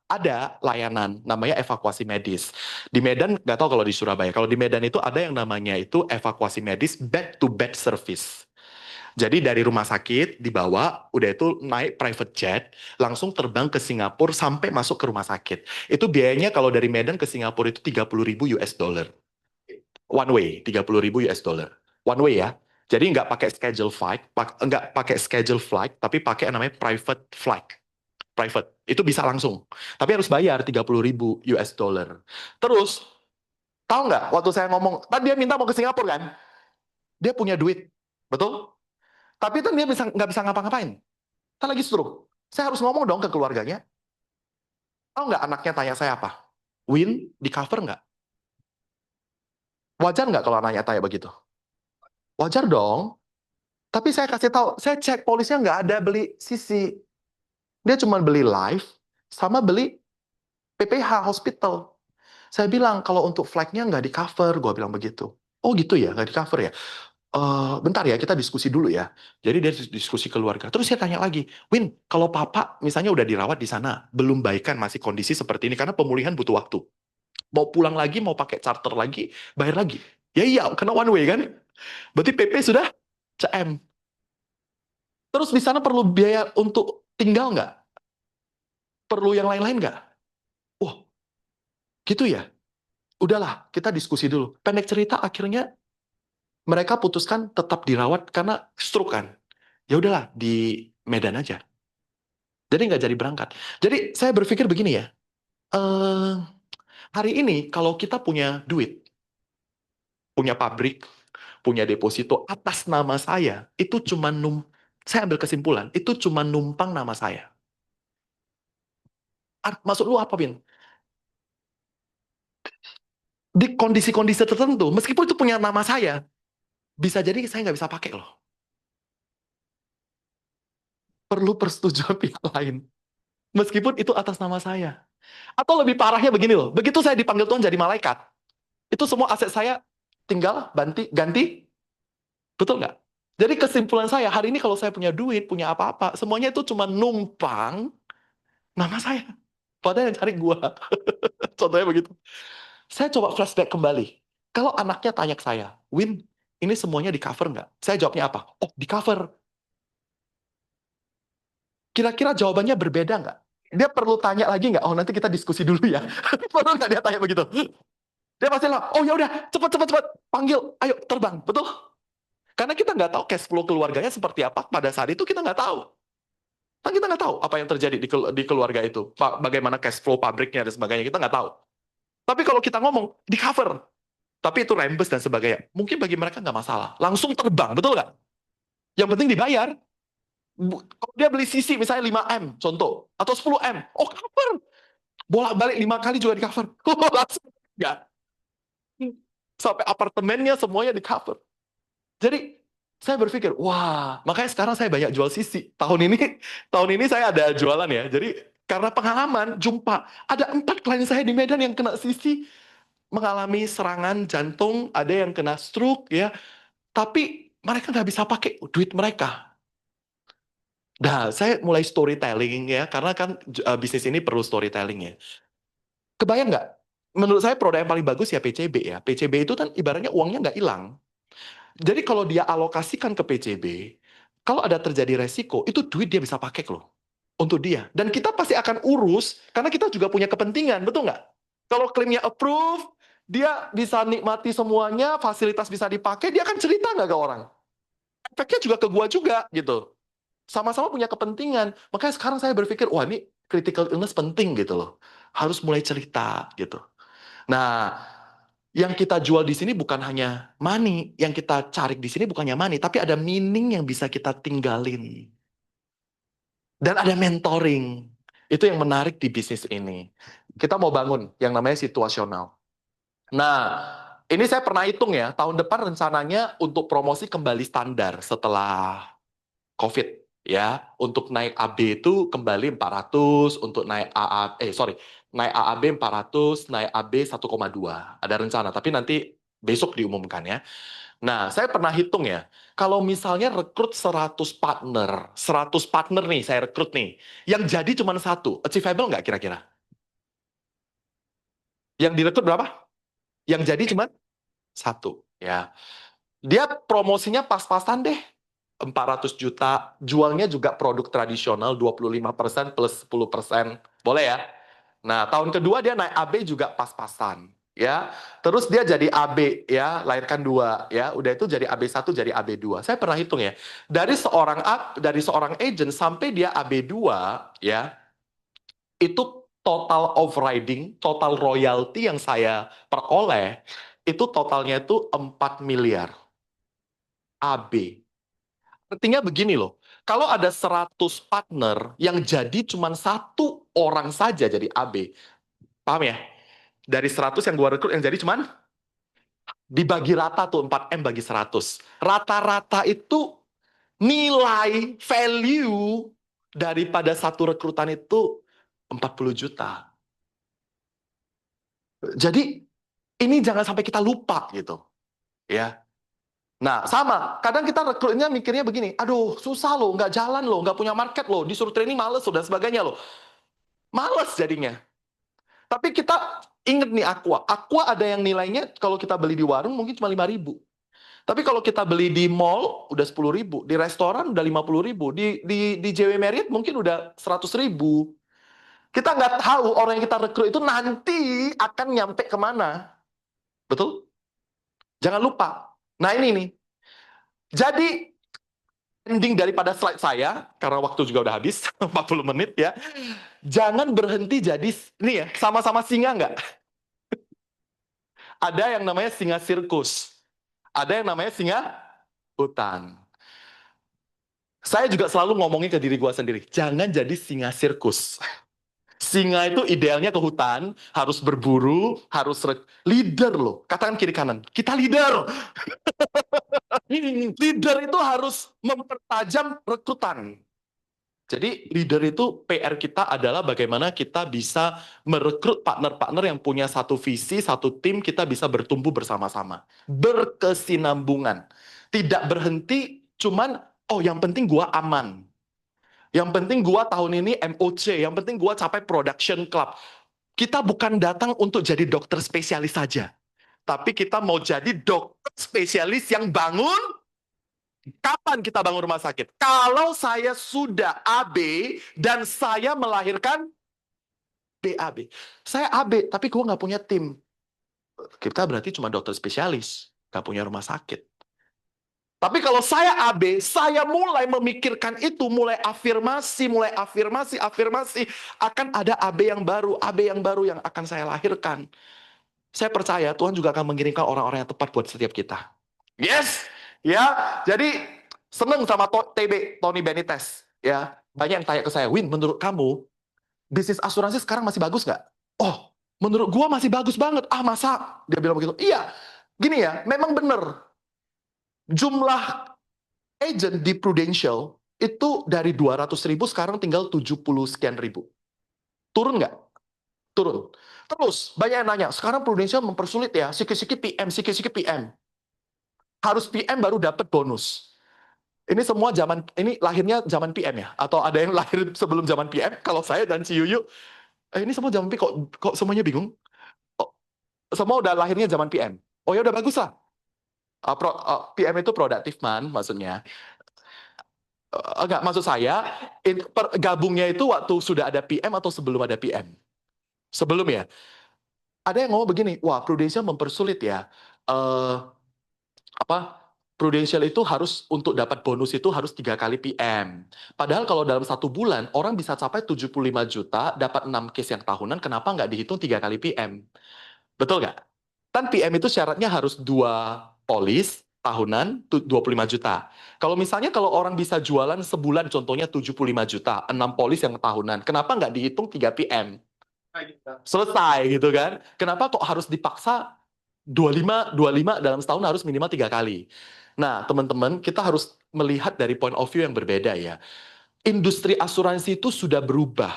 ada layanan namanya evakuasi medis. Di Medan nggak tahu kalau di Surabaya. Kalau di Medan itu ada yang namanya itu evakuasi medis bed to bed service. Jadi dari rumah sakit dibawa, udah itu naik private jet, langsung terbang ke Singapura sampai masuk ke rumah sakit. Itu biayanya kalau dari Medan ke Singapura itu 30.000 US dollar. One way, 30.000 US dollar. One way ya. Jadi nggak pakai schedule flight, nggak pakai schedule flight, tapi pakai yang namanya private flight. Private. Itu bisa langsung. Tapi harus bayar 30.000 US dollar. Terus, tahu nggak waktu saya ngomong, tadi dia minta mau ke Singapura kan? Dia punya duit. Betul? Tapi itu dia nggak bisa ngapa-ngapain. Kan lagi stroke. Saya harus ngomong dong ke keluarganya. Tahu nggak anaknya tanya saya apa? Win, di cover nggak? Wajar nggak kalau anaknya tanya begitu? Wajar dong. Tapi saya kasih tahu, saya cek polisnya nggak ada beli CC. Dia cuma beli live sama beli PPH hospital. Saya bilang kalau untuk flight-nya nggak di cover, gue bilang begitu. Oh gitu ya, nggak di cover ya. Bentar ya, kita diskusi dulu ya. Jadi dia diskusi keluarga. Terus saya tanya lagi, Win, kalau papa misalnya udah dirawat di sana, belum baikan, masih kondisi seperti ini, karena pemulihan butuh waktu. Mau pulang lagi, mau pakai charter lagi, bayar lagi. Ya iya, karena one way kan. Berarti PP sudah CM. Terus di sana perlu biaya untuk tinggal nggak? Perlu yang lain-lain nggak? Wah, gitu ya. Udahlah, kita diskusi dulu. Pendek cerita, akhirnya mereka putuskan tetap dirawat karena stroke kan. Ya udahlah, di Medan aja. Jadi nggak jadi berangkat. Jadi saya berpikir begini ya, eh, hari ini kalau kita punya duit, punya pabrik, punya deposito atas nama saya, itu cuma saya ambil kesimpulan, itu cuma numpang nama saya. Maksud lu apa, Bin? Di kondisi-kondisi tertentu, meskipun itu punya nama saya, bisa jadi saya nggak bisa pakai loh. Perlu persetujuan pihak lain. Meskipun itu atas nama saya. Atau lebih parahnya begini loh, begitu saya dipanggil Tuhan jadi malaikat, itu semua aset saya tinggal ganti, betul nggak? Jadi kesimpulan saya, hari ini kalau saya punya duit, punya apa-apa, semuanya itu cuma numpang nama saya. Padahal yang cari gua. Contohnya begitu. Saya coba flashback kembali. Kalau anaknya tanya ke saya, Win, ini semuanya di cover nggak? Saya jawabnya apa? Oh, di cover. Kira-kira jawabannya berbeda nggak? Dia perlu tanya lagi nggak? Oh, nanti kita diskusi dulu ya. Perlu nggak dia tanya begitu? Dia pasti lah, oh ya udah, cepat, cepat, cepat, panggil, ayo terbang, betul? Karena kita nggak tahu cash flow keluarganya seperti apa pada saat itu kita nggak tahu. Kan kita nggak tahu apa yang terjadi di keluarga itu, bagaimana cash flow pabriknya dan sebagainya kita nggak tahu. Tapi kalau kita ngomong di cover, tapi itu rembes dan sebagainya, mungkin bagi mereka nggak masalah, langsung terbang, betul nggak? Yang penting dibayar. Kalau dia beli CC misalnya 5M contoh atau 10M, oh cover. Bolak-balik 5 kali juga di cover. Langsung nggak. Sampai apartemennya semuanya di cover. Jadi saya berpikir, wah, makanya sekarang saya banyak jual sisi. Tahun ini saya ada jualan ya. Jadi karena pengalaman, jumpa ada 4 klien saya di Medan yang kena sisi, mengalami serangan jantung, ada yang kena stroke ya. Tapi mereka nggak bisa pakai duit mereka. Nah, saya mulai storytelling ya, karena kan bisnis ini perlu storytelling ya. Kebayang nggak? Menurut saya produk yang paling bagus ya PCB ya. PCB itu kan ibaratnya uangnya nggak hilang. Jadi kalau dia alokasikan ke PCB, kalau ada terjadi resiko, itu duit dia bisa pakai loh. Untuk dia. Dan kita pasti akan urus, karena kita juga punya kepentingan, betul nggak? Kalau klaimnya approve, dia bisa nikmati semuanya, fasilitas bisa dipakai, dia akan cerita nggak ke orang? Efeknya juga ke gua juga, gitu. Sama-sama punya kepentingan. Makanya sekarang saya berpikir, wah ini critical illness penting gitu loh. Harus mulai cerita, gitu. Nah, yang kita jual di sini bukan hanya money, yang kita cari di sini bukannya money, tapi ada meaning yang bisa kita tinggalin. Dan ada mentoring. Itu yang menarik di bisnis ini. Kita mau bangun yang namanya situasional. Nah, ini saya pernah hitung ya, tahun depan rencananya untuk promosi kembali standar setelah COVID ya. Untuk naik AB itu kembali 400, untuk naik naik AAB 400, naik AB 1,2. Ada rencana, tapi nanti besok diumumkan ya. Nah, saya pernah hitung ya, kalau misalnya rekrut 100 partner nih, saya rekrut nih, yang jadi cuma satu, achievable nggak kira-kira? Yang direkrut berapa? Yang jadi cuma satu, ya. Dia promosinya pas-pasan deh, 400 juta, jualnya juga produk tradisional 25% plus 10%. Boleh ya? Nah, tahun kedua dia naik AB juga pas-pasan, ya. Terus dia jadi AB ya, lahirkan 2 ya. Udah itu jadi AB 1 jadi AB 2. Saya pernah hitung ya. Dari seorang agent sampai dia AB 2 ya, itu total overriding, total royalty yang saya peroleh itu totalnya itu 4 miliar AB. Artinya begini loh, kalau ada 100 partner yang jadi cuma satu orang saja jadi AB, paham ya? Dari 100 yang gua rekrut yang jadi cuman dibagi rata tuh 4M bagi 100. Rata-rata itu nilai value daripada satu rekrutan itu 40 juta. Jadi ini jangan sampai kita lupa gitu, ya. Nah, sama. Kadang kita rekrutnya mikirnya begini, aduh susah loh, nggak jalan loh, nggak punya market loh, disuruh training males loh, dan sebagainya loh. Males jadinya. Tapi kita inget nih Aqua. Aqua ada yang nilainya kalau kita beli di warung mungkin cuma 5.000. Tapi kalau kita beli di mall udah 10.000, di restoran udah 50.000, di JW Marriott mungkin udah 100.000. Kita nggak tahu orang yang kita rekrut itu nanti akan nyampe kemana. Betul? Jangan lupa. Nah ini nih. Jadi ending daripada slide saya, karena waktu juga udah habis, 40 menit ya. Jangan berhenti jadi, ini ya, sama-sama singa nggak? Ada yang namanya singa sirkus. Ada yang namanya singa hutan. Saya juga selalu ngomongin ke diri gue sendiri, jangan jadi singa sirkus. Singa itu idealnya ke hutan, harus berburu, harus leader loh. Katakan kiri kanan, kita leader. Leader itu harus mempertajam rekrutan. Jadi leader itu PR kita adalah bagaimana kita bisa merekrut partner-partner yang punya satu visi, satu tim, kita bisa bertumbuh bersama-sama. Berkesinambungan. Tidak berhenti cuman, oh yang penting gua aman. Yang penting gua tahun ini MOC, yang penting gua capai production club. Kita bukan datang untuk jadi dokter spesialis saja. Tapi kita mau jadi dokter spesialis yang bangun. Kapan kita bangun rumah sakit? Kalau saya sudah AB dan saya melahirkan BAB. Saya AB, tapi gue nggak punya tim. Kita berarti cuma dokter spesialis, nggak punya rumah sakit. Tapi kalau saya AB, saya mulai memikirkan itu, mulai afirmasi, akan ada AB yang baru yang akan saya lahirkan. Saya percaya Tuhan juga akan mengirimkan orang-orang yang tepat buat setiap kita. Yes, ya. Jadi seneng sama TB Tony Benitez, ya. Banyak yang tanya ke saya, Win, menurut kamu bisnis asuransi sekarang masih bagus nggak? Oh, menurut gua masih bagus banget. Ah, masa? Dia bilang begitu. Iya, gini ya, memang bener. Jumlah agent di Prudential itu dari 200.000 sekarang tinggal 70 sekian ribu. Turun nggak? Turun. Terus, banyak yang nanya, sekarang Prudential mempersulit ya, sikit-sikit PM, sikit-sikit PM. Harus PM baru dapat bonus. Ini semua ini lahirnya zaman PM ya? Atau ada yang lahir sebelum zaman PM? Kalau saya dan si Yuyu, ini semua zaman PM, kok semuanya bingung? Oh, semua udah lahirnya zaman PM. Oh ya udah bagus lah. PM itu productive man, maksudnya. Enggak, maksud saya, gabungnya itu waktu sudah ada PM atau sebelum ada PM? Sebelum ya? Ada yang ngomong begini, wah Prudential mempersulit ya. Eh, apa Prudential itu harus untuk dapat bonus itu harus 3 kali PM. Padahal kalau dalam 1 bulan orang bisa capai 75 juta, dapat 6 case yang tahunan, kenapa nggak dihitung 3 kali PM? Betul nggak? Kan PM itu syaratnya harus 2 polis tahunan 25 juta. Kalau orang bisa jualan sebulan contohnya 75 juta, 6 polis yang tahunan, kenapa nggak dihitung 3 PM? Selesai gitu kan? Kenapa kok harus dipaksa 25 dalam setahun harus minimal 3 kali. Nah, teman-teman, kita harus melihat dari point of view yang berbeda ya. Industri asuransi itu sudah berubah.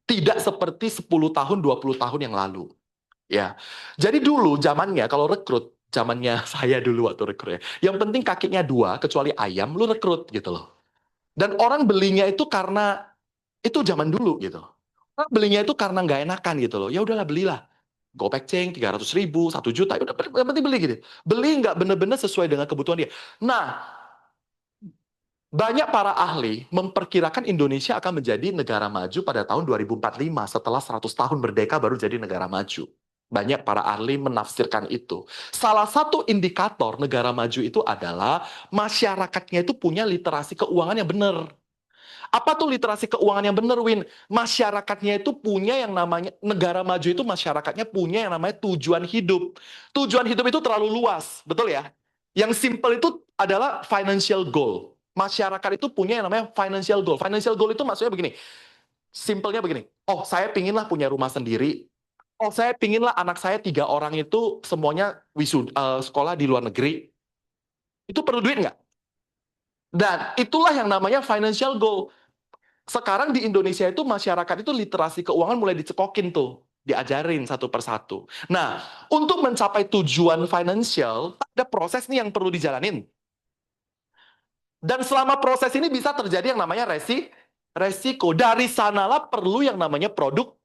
Tidak seperti 10 tahun, 20 tahun yang lalu. Ya. Jadi dulu zamannya kalau rekrut, zamannya saya dulu waktu rekrut ya. Yang penting kakinya 2, kecuali ayam, lu rekrut gitu loh. Dan orang belinya itu karena itu zaman dulu gitu. Orang belinya itu karena nggak enakan gitu loh. Ya udahlah belilah. Gopek Ceng 300.000, 1 juta, ya udah yang penting beli gitu. Beli nggak bener-bener sesuai dengan kebutuhan dia. Nah, banyak para ahli memperkirakan Indonesia akan menjadi negara maju pada tahun 2045 setelah 100 tahun merdeka baru jadi negara maju. Banyak para ahli menafsirkan itu. Salah satu indikator negara maju itu adalah masyarakatnya itu punya literasi keuangan yang benar. Apa tuh literasi keuangan yang benar, Win? Masyarakatnya itu punya yang namanya, negara maju itu masyarakatnya punya yang namanya tujuan hidup. Tujuan hidup itu terlalu luas, betul ya? Yang simple itu adalah financial goal. Masyarakat itu punya yang namanya financial goal. Financial goal itu maksudnya begini, simpelnya begini. Oh, saya pinginlah punya rumah sendiri. Oh, saya pinginlah anak saya 3 orang itu semuanya sekolah di luar negeri. Itu perlu duit nggak? Dan itulah yang namanya financial goal. Sekarang di Indonesia itu masyarakat itu literasi keuangan mulai dicekokin tuh, diajarin satu persatu. Nah, untuk mencapai tujuan financial, ada proses nih yang perlu dijalanin. Dan selama proses ini bisa terjadi yang namanya resiko. Dari sanalah perlu yang namanya produk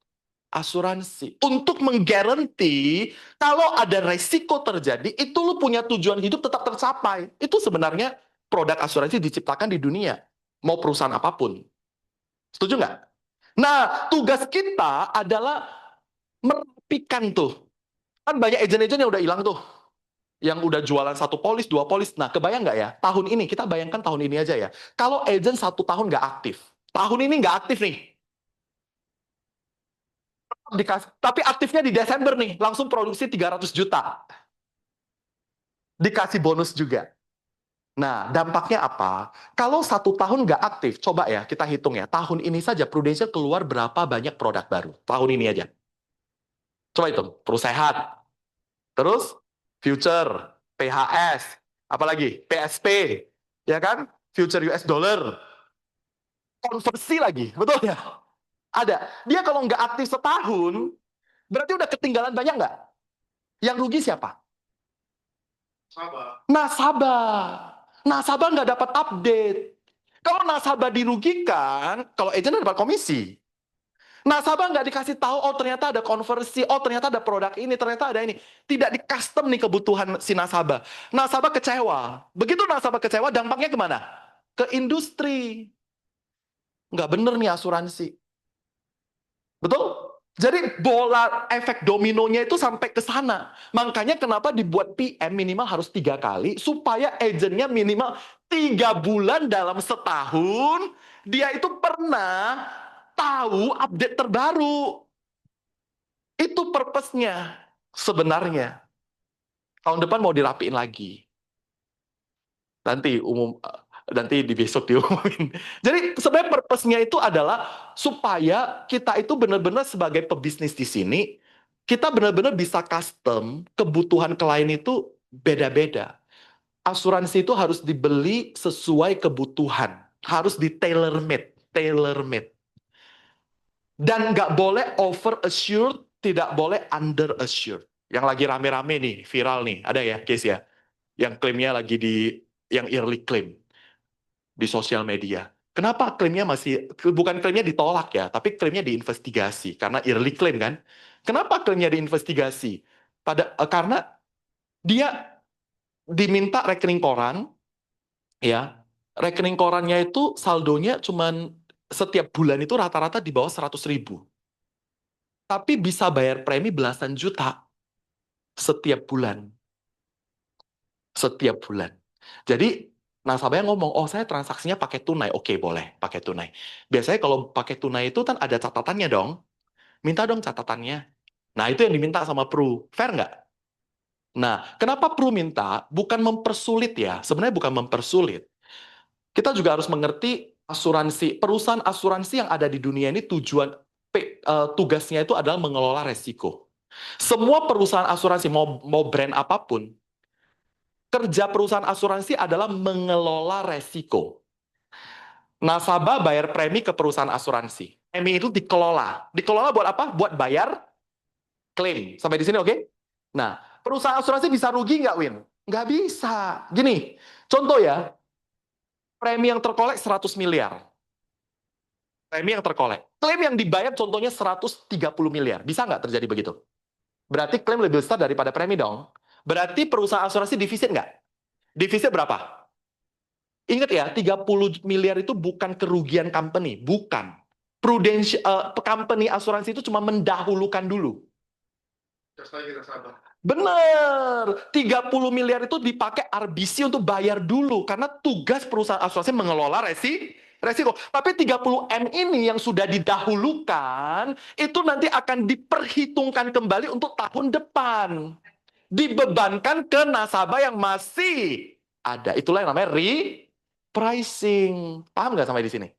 asuransi. Untuk menggaranti kalau ada resiko terjadi, itu lu punya tujuan hidup tetap tercapai. Itu sebenarnya produk asuransi diciptakan di dunia. Mau perusahaan apapun. Setuju nggak? Nah, tugas kita adalah merapikan tuh. Kan banyak agen-agen yang udah hilang tuh. Yang udah jualan 1 polis, 2 polis. Nah, kebayang nggak ya? Tahun ini, kita bayangkan tahun ini aja ya. Kalau agen 1 tahun nggak aktif. Tahun ini nggak aktif nih. Tapi aktifnya di Desember nih. Langsung produksi 300 juta. Dikasih bonus juga. Nah, dampaknya apa? Kalau 1 tahun nggak aktif, coba ya kita hitung ya. Tahun ini saja Prudential keluar berapa banyak produk baru. Tahun ini aja. Coba hitung. Perusahaan. Terus future, PHS, apalagi PSP, ya kan? Future US dollar, konversi lagi, betul ya? Ada. Dia kalau nggak aktif setahun, berarti udah ketinggalan banyak nggak? Yang rugi siapa? Nasabah. Nasabah nggak dapat update. Kalau nasabah dirugikan, kalau agent dapat komisi. Nasabah nggak dikasih tahu, oh ternyata ada konversi, oh ternyata ada produk ini, ternyata ada ini. Tidak di custom nih kebutuhan si nasabah. Nasabah kecewa. Begitu nasabah kecewa, dampaknya kemana? Ke industri. Nggak bener nih asuransi. Betul? Jadi bola efek dominonya itu sampai ke sana. Makanya kenapa dibuat PM minimal harus 3 kali, supaya agentnya minimal 3 bulan dalam setahun, dia itu pernah tahu update terbaru. Itu purpose-nya sebenarnya. Tahun depan mau dirapiin lagi. Nanti Nanti di besok diumumin. Jadi sebenarnya purpose-nya itu adalah supaya kita itu benar-benar sebagai pebisnis di sini, kita benar-benar bisa custom kebutuhan klien itu beda-beda. Asuransi itu harus dibeli sesuai kebutuhan, harus di tailor made. Dan nggak boleh over assured, tidak boleh under assured. Yang lagi rame-rame nih, viral nih, ada ya case ya, yang klaimnya lagi yang early claim di sosial media. Kenapa klaimnya bukan klaimnya ditolak ya, tapi klaimnya diinvestigasi karena early claim kan? Kenapa klaimnya diinvestigasi? Karena dia diminta rekening koran, ya, rekening korannya itu saldonya cuman setiap bulan itu rata-rata di bawah 100.000. Tapi bisa bayar premi belasan juta setiap bulan. Setiap bulan. Jadi nasabahnya ngomong, oh saya transaksinya pakai tunai. Oke, boleh pakai tunai. Biasanya kalau pakai tunai itu kan ada catatannya dong. Minta dong catatannya. Nah, itu yang diminta sama Pru. Fair nggak? Nah, kenapa Pru minta? Bukan mempersulit ya. Sebenarnya bukan mempersulit. Kita juga harus mengerti perusahaan asuransi yang ada di dunia ini tugasnya itu adalah mengelola resiko. Semua perusahaan asuransi, mau brand apapun, kerja perusahaan asuransi adalah mengelola resiko. Nasabah bayar premi ke perusahaan asuransi. Premi itu dikelola. Dikelola buat apa? Buat bayar klaim. Sampai di sini oke? Nah, perusahaan asuransi bisa rugi nggak, Win? Nggak bisa. Gini, contoh ya, premi yang terkolek 100 miliar. Premi yang terkolek. Klaim yang dibayar contohnya 130 miliar. Bisa nggak terjadi begitu? Berarti klaim lebih besar daripada premi dong. Berarti perusahaan asuransi defisit nggak? Defisit berapa? Ingat ya, 30 miliar itu bukan kerugian company. Bukan. Company asuransi itu cuma mendahulukan dulu. Bener, 30 miliar itu dipakai RBC untuk bayar dulu karena tugas perusahaan asuransi mengelola resiko. Tapi 30 M ini yang sudah didahulukan itu nanti akan diperhitungkan kembali untuk tahun depan. Dibebankan ke nasabah yang masih ada. Itulah yang namanya repricing. Paham nggak sampai di sini?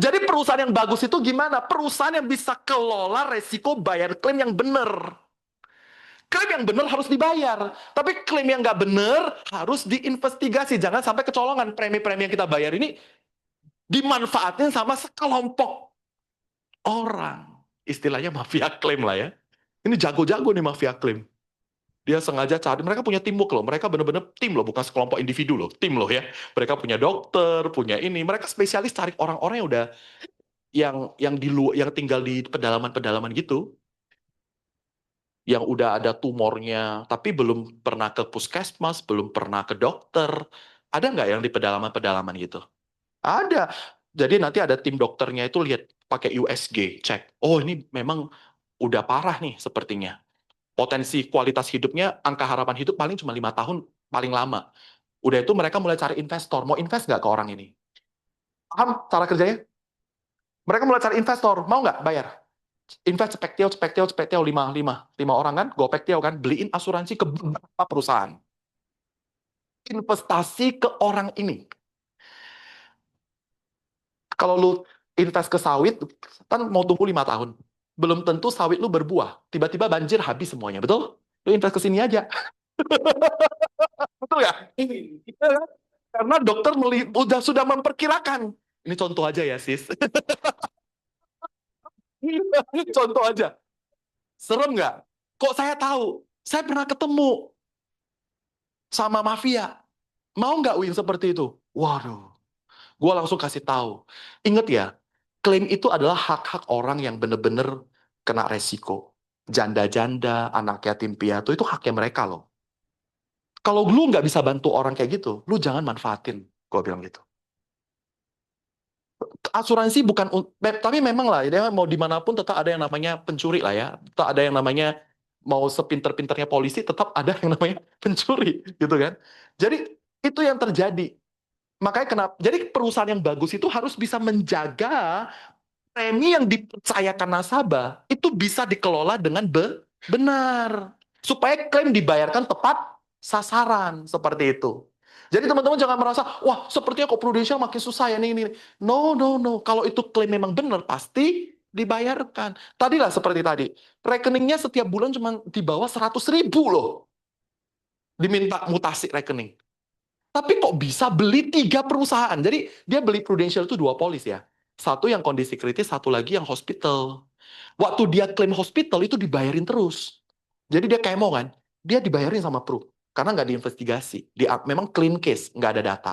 Jadi perusahaan yang bagus itu gimana? Perusahaan yang bisa kelola resiko bayar klaim yang benar. Klaim yang benar harus dibayar. Tapi klaim yang nggak benar harus diinvestigasi. Jangan sampai kecolongan. Premi-premi yang kita bayar ini dimanfaatin sama sekelompok orang. Istilahnya mafia klaim lah ya. Ini jago-jago nih mafia klaim. Dia sengaja cari, mereka punya teamwork loh. Mereka benar-benar tim loh, bukan sekelompok individu loh. Tim loh ya. Mereka punya dokter, punya ini. Mereka spesialis cari orang-orang yang udah yang di luar, yang tinggal di pedalaman-pedalaman gitu, yang udah ada tumornya, tapi belum pernah ke puskesmas, belum pernah ke dokter. Ada nggak yang di pedalaman-pedalaman gitu? Ada. Jadi nanti ada tim dokternya itu lihat pakai USG, cek. Oh ini memang udah parah nih sepertinya. Potensi kualitas hidupnya, angka harapan hidup paling cuma 5 tahun, paling lama. Udah itu mereka mulai cari investor. Mau invest nggak ke orang ini? Paham cara kerjanya? Mereka mulai cari investor. Mau nggak bayar? Invest cepek teo, lima orang kan, gopek teo kan, beliin asuransi ke beberapa perusahaan. Investasi ke orang ini. Kalau lu invest ke sawit, kan mau tunggu 5 tahun. Belum tentu sawit lu berbuah. Tiba-tiba banjir habis semuanya, betul? Lu invest ke sini aja. Betul ya? Karena dokter sudah memperkirakan. Ini contoh aja ya, sis. Contoh aja. Serem nggak? Kok saya tahu? Saya pernah ketemu sama mafia. Mau nggak Win seperti itu? Waduh, gue langsung kasih tahu. Ingat ya, klaim itu adalah hak-hak orang yang benar-benar kena resiko. Janda-janda, anak yatim piatu, itu haknya mereka loh. Kalau lu nggak bisa bantu orang kayak gitu, lu jangan manfaatin. Gue bilang gitu. Asuransi bukan, tapi memang lah, ya, mau dimanapun tetap ada yang namanya pencuri lah ya. Tetap ada yang namanya, mau sepinter-pinternya polisi, tetap ada yang namanya pencuri, gitu kan. Jadi, itu yang terjadi. Makanya kenapa? Jadi perusahaan yang bagus itu harus bisa menjaga premi yang dipercayakan nasabah itu bisa dikelola dengan benar supaya klaim dibayarkan tepat sasaran seperti itu. Jadi teman-teman jangan merasa, wah sepertinya kok Prudential makin susah ya ini. No, no, no. Kalau itu klaim memang benar, pasti dibayarkan. Tadilah seperti tadi. Rekeningnya setiap bulan cuma di bawah 100.000 loh. Diminta mutasi rekening. Tapi kok bisa beli 3 perusahaan? Jadi dia beli Prudential itu 2 polis ya. Satu yang kondisi kritis, satu lagi yang hospital. Waktu dia klaim hospital itu dibayarin terus. Jadi dia kemo kan, dia dibayarin sama Pru. Karena nggak diinvestigasi. Dia, memang clean case, nggak ada data.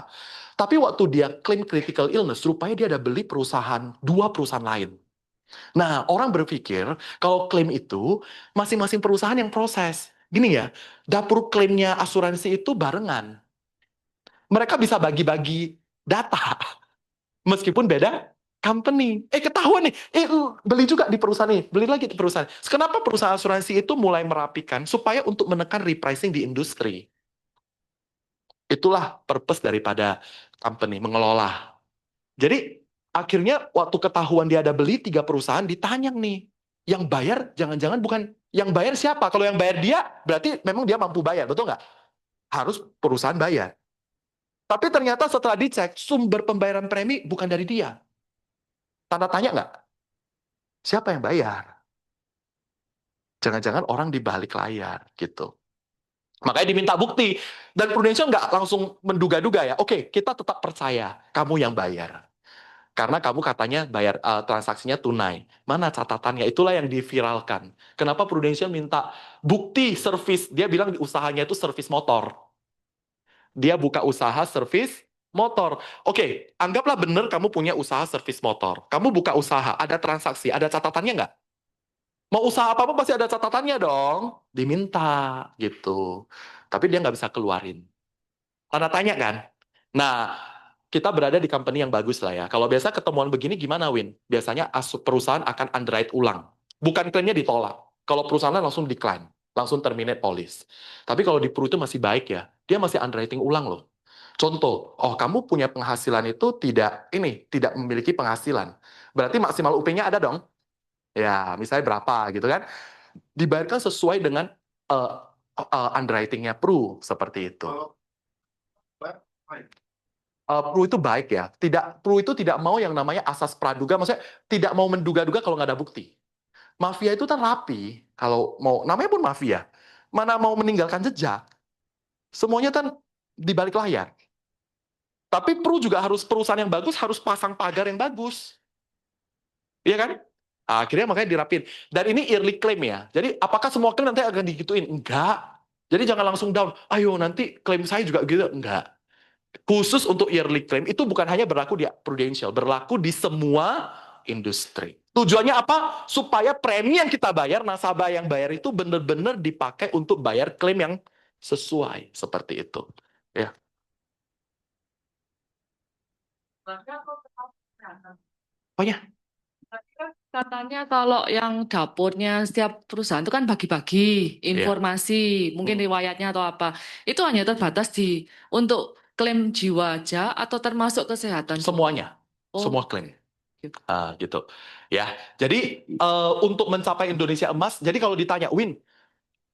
Tapi waktu dia klaim critical illness, rupanya dia ada beli perusahaan, 2 perusahaan lain. Nah, orang berpikir kalau klaim itu masing-masing perusahaan yang proses. Gini ya, dapur klaimnya asuransi itu barengan. Mereka bisa bagi-bagi data, meskipun beda company. Ketahuan nih, beli juga di perusahaan ini, beli lagi di perusahaan. Kenapa perusahaan asuransi itu mulai merapikan? Supaya untuk menekan repricing di industri. Itulah purpose daripada company, mengelola. Jadi, akhirnya waktu ketahuan dia ada beli 3 perusahaan, ditanya nih, yang bayar jangan-jangan bukan, yang bayar siapa? Kalau yang bayar dia, berarti memang dia mampu bayar, betul nggak? Harus perusahaan bayar. Tapi ternyata setelah dicek, sumber pembayaran premi bukan dari dia. Tanda tanya nggak? Siapa yang bayar? Jangan-jangan orang di balik layar gitu. Makanya diminta bukti. Dan Prudential nggak langsung menduga-duga ya. Oke, kita tetap percaya kamu yang bayar. Karena kamu katanya bayar transaksinya tunai. Mana catatannya? Itulah yang diviralkan. Kenapa Prudential minta bukti servis? Dia bilang usahanya itu servis motor. Dia buka usaha servis motor. Oke, anggaplah benar kamu punya usaha servis motor. Kamu buka usaha, ada transaksi, ada catatannya nggak? Mau usaha apa-apa pasti ada catatannya dong. Diminta gitu. Tapi dia nggak bisa keluarin. Tanda tanya kan? Nah, kita berada di company yang bagus lah ya. Kalau biasa ketemuan begini gimana, Win? Biasanya perusahaan akan underwrite ulang. Bukan klaimnya ditolak. Kalau perusahaan langsung decline. Langsung terminate policy. Tapi kalau di Pru itu masih baik ya. Dia masih underwriting ulang loh. Contoh, oh kamu punya penghasilan itu tidak memiliki penghasilan. Berarti maksimal UP-nya ada dong. Ya, misalnya berapa gitu kan. Dibayarkan sesuai dengan underwriting-nya Pru seperti itu. Pru itu baik ya. Pru itu tidak mau yang namanya asas praduga, maksudnya tidak mau menduga-duga kalau nggak ada bukti. Mafia itu kan rapi, kalau mau namanya pun mafia. Mana mau meninggalkan jejak? Semuanya kan di balik layar. Tapi Pru juga harus perusahaan yang bagus, harus pasang pagar yang bagus. Iya kan? Akhirnya makanya dirapin. Dan ini yearly claim ya. Jadi apakah semua klaim nanti akan digituin? Enggak. Jadi jangan langsung down. Ayo nanti klaim saya juga gitu. Enggak. Khusus untuk yearly claim itu bukan hanya berlaku di Prudential, berlaku di semua industri. Tujuannya apa? Supaya premi yang kita bayar, nasabah yang bayar itu benar-benar dipakai untuk bayar klaim yang sesuai. Seperti itu. Ya. Oh ya, Katanya kalau yang dapurnya setiap perusahaan itu kan bagi-bagi informasi, mungkin riwayatnya atau apa. Itu hanya terbatas untuk klaim jiwa aja atau termasuk kesehatan? semuanya. Oh, Semua klaim. Gitu. Ya. Jadi untuk mencapai Indonesia emas, jadi kalau ditanya, Win,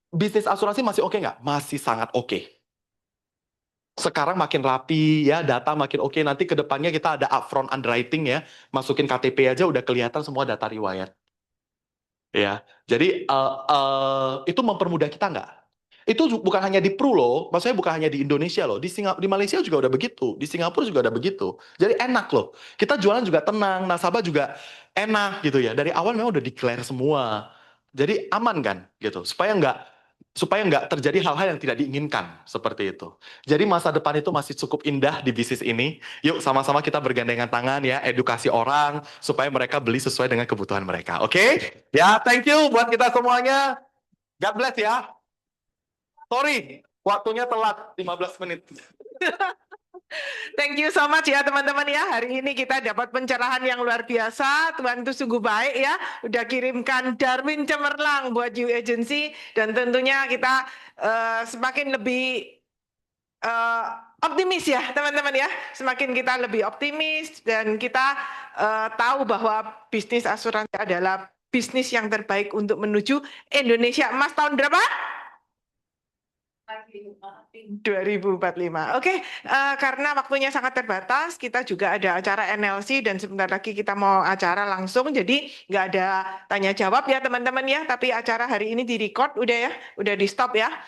bisnis asuransi masih oke nggak? Masih sangat oke. Sekarang makin rapi ya, data makin oke. Nanti ke depannya kita ada upfront underwriting ya, masukin KTP aja udah kelihatan semua data riwayat. Ya, jadi itu mempermudah kita nggak? Itu bukan hanya di Pru loh, maksudnya bukan hanya di Indonesia loh, di Malaysia juga udah begitu, di Singapura juga udah begitu. Jadi enak loh, kita jualan juga tenang, nasabah juga enak gitu ya. Dari awal memang udah declare semua, jadi aman kan gitu, supaya nggak terjadi hal-hal yang tidak diinginkan seperti itu. Jadi masa depan itu masih cukup indah di bisnis ini. Yuk sama-sama kita bergandengan tangan ya, edukasi orang supaya mereka beli sesuai dengan kebutuhan mereka. Oke? Ya, thank you buat kita semuanya. God bless ya. Sorry, waktunya telat 15 menit. Thank you so much ya teman-teman ya. Hari ini kita dapat pencerahan yang luar biasa. Tuhan itu sungguh baik ya. Udah kirimkan Darwin Cemerlang buat You Agency. Dan tentunya kita semakin lebih optimis ya teman-teman ya. Semakin kita lebih optimis dan kita tahu bahwa bisnis asuransi adalah bisnis yang terbaik untuk menuju Indonesia Emas tahun berapa? 2045. Oke, karena waktunya sangat terbatas, kita juga ada acara NLC dan sebentar lagi kita mau acara langsung, jadi nggak ada tanya jawab ya teman-teman ya, tapi acara hari ini di-record udah ya, udah di-stop ya.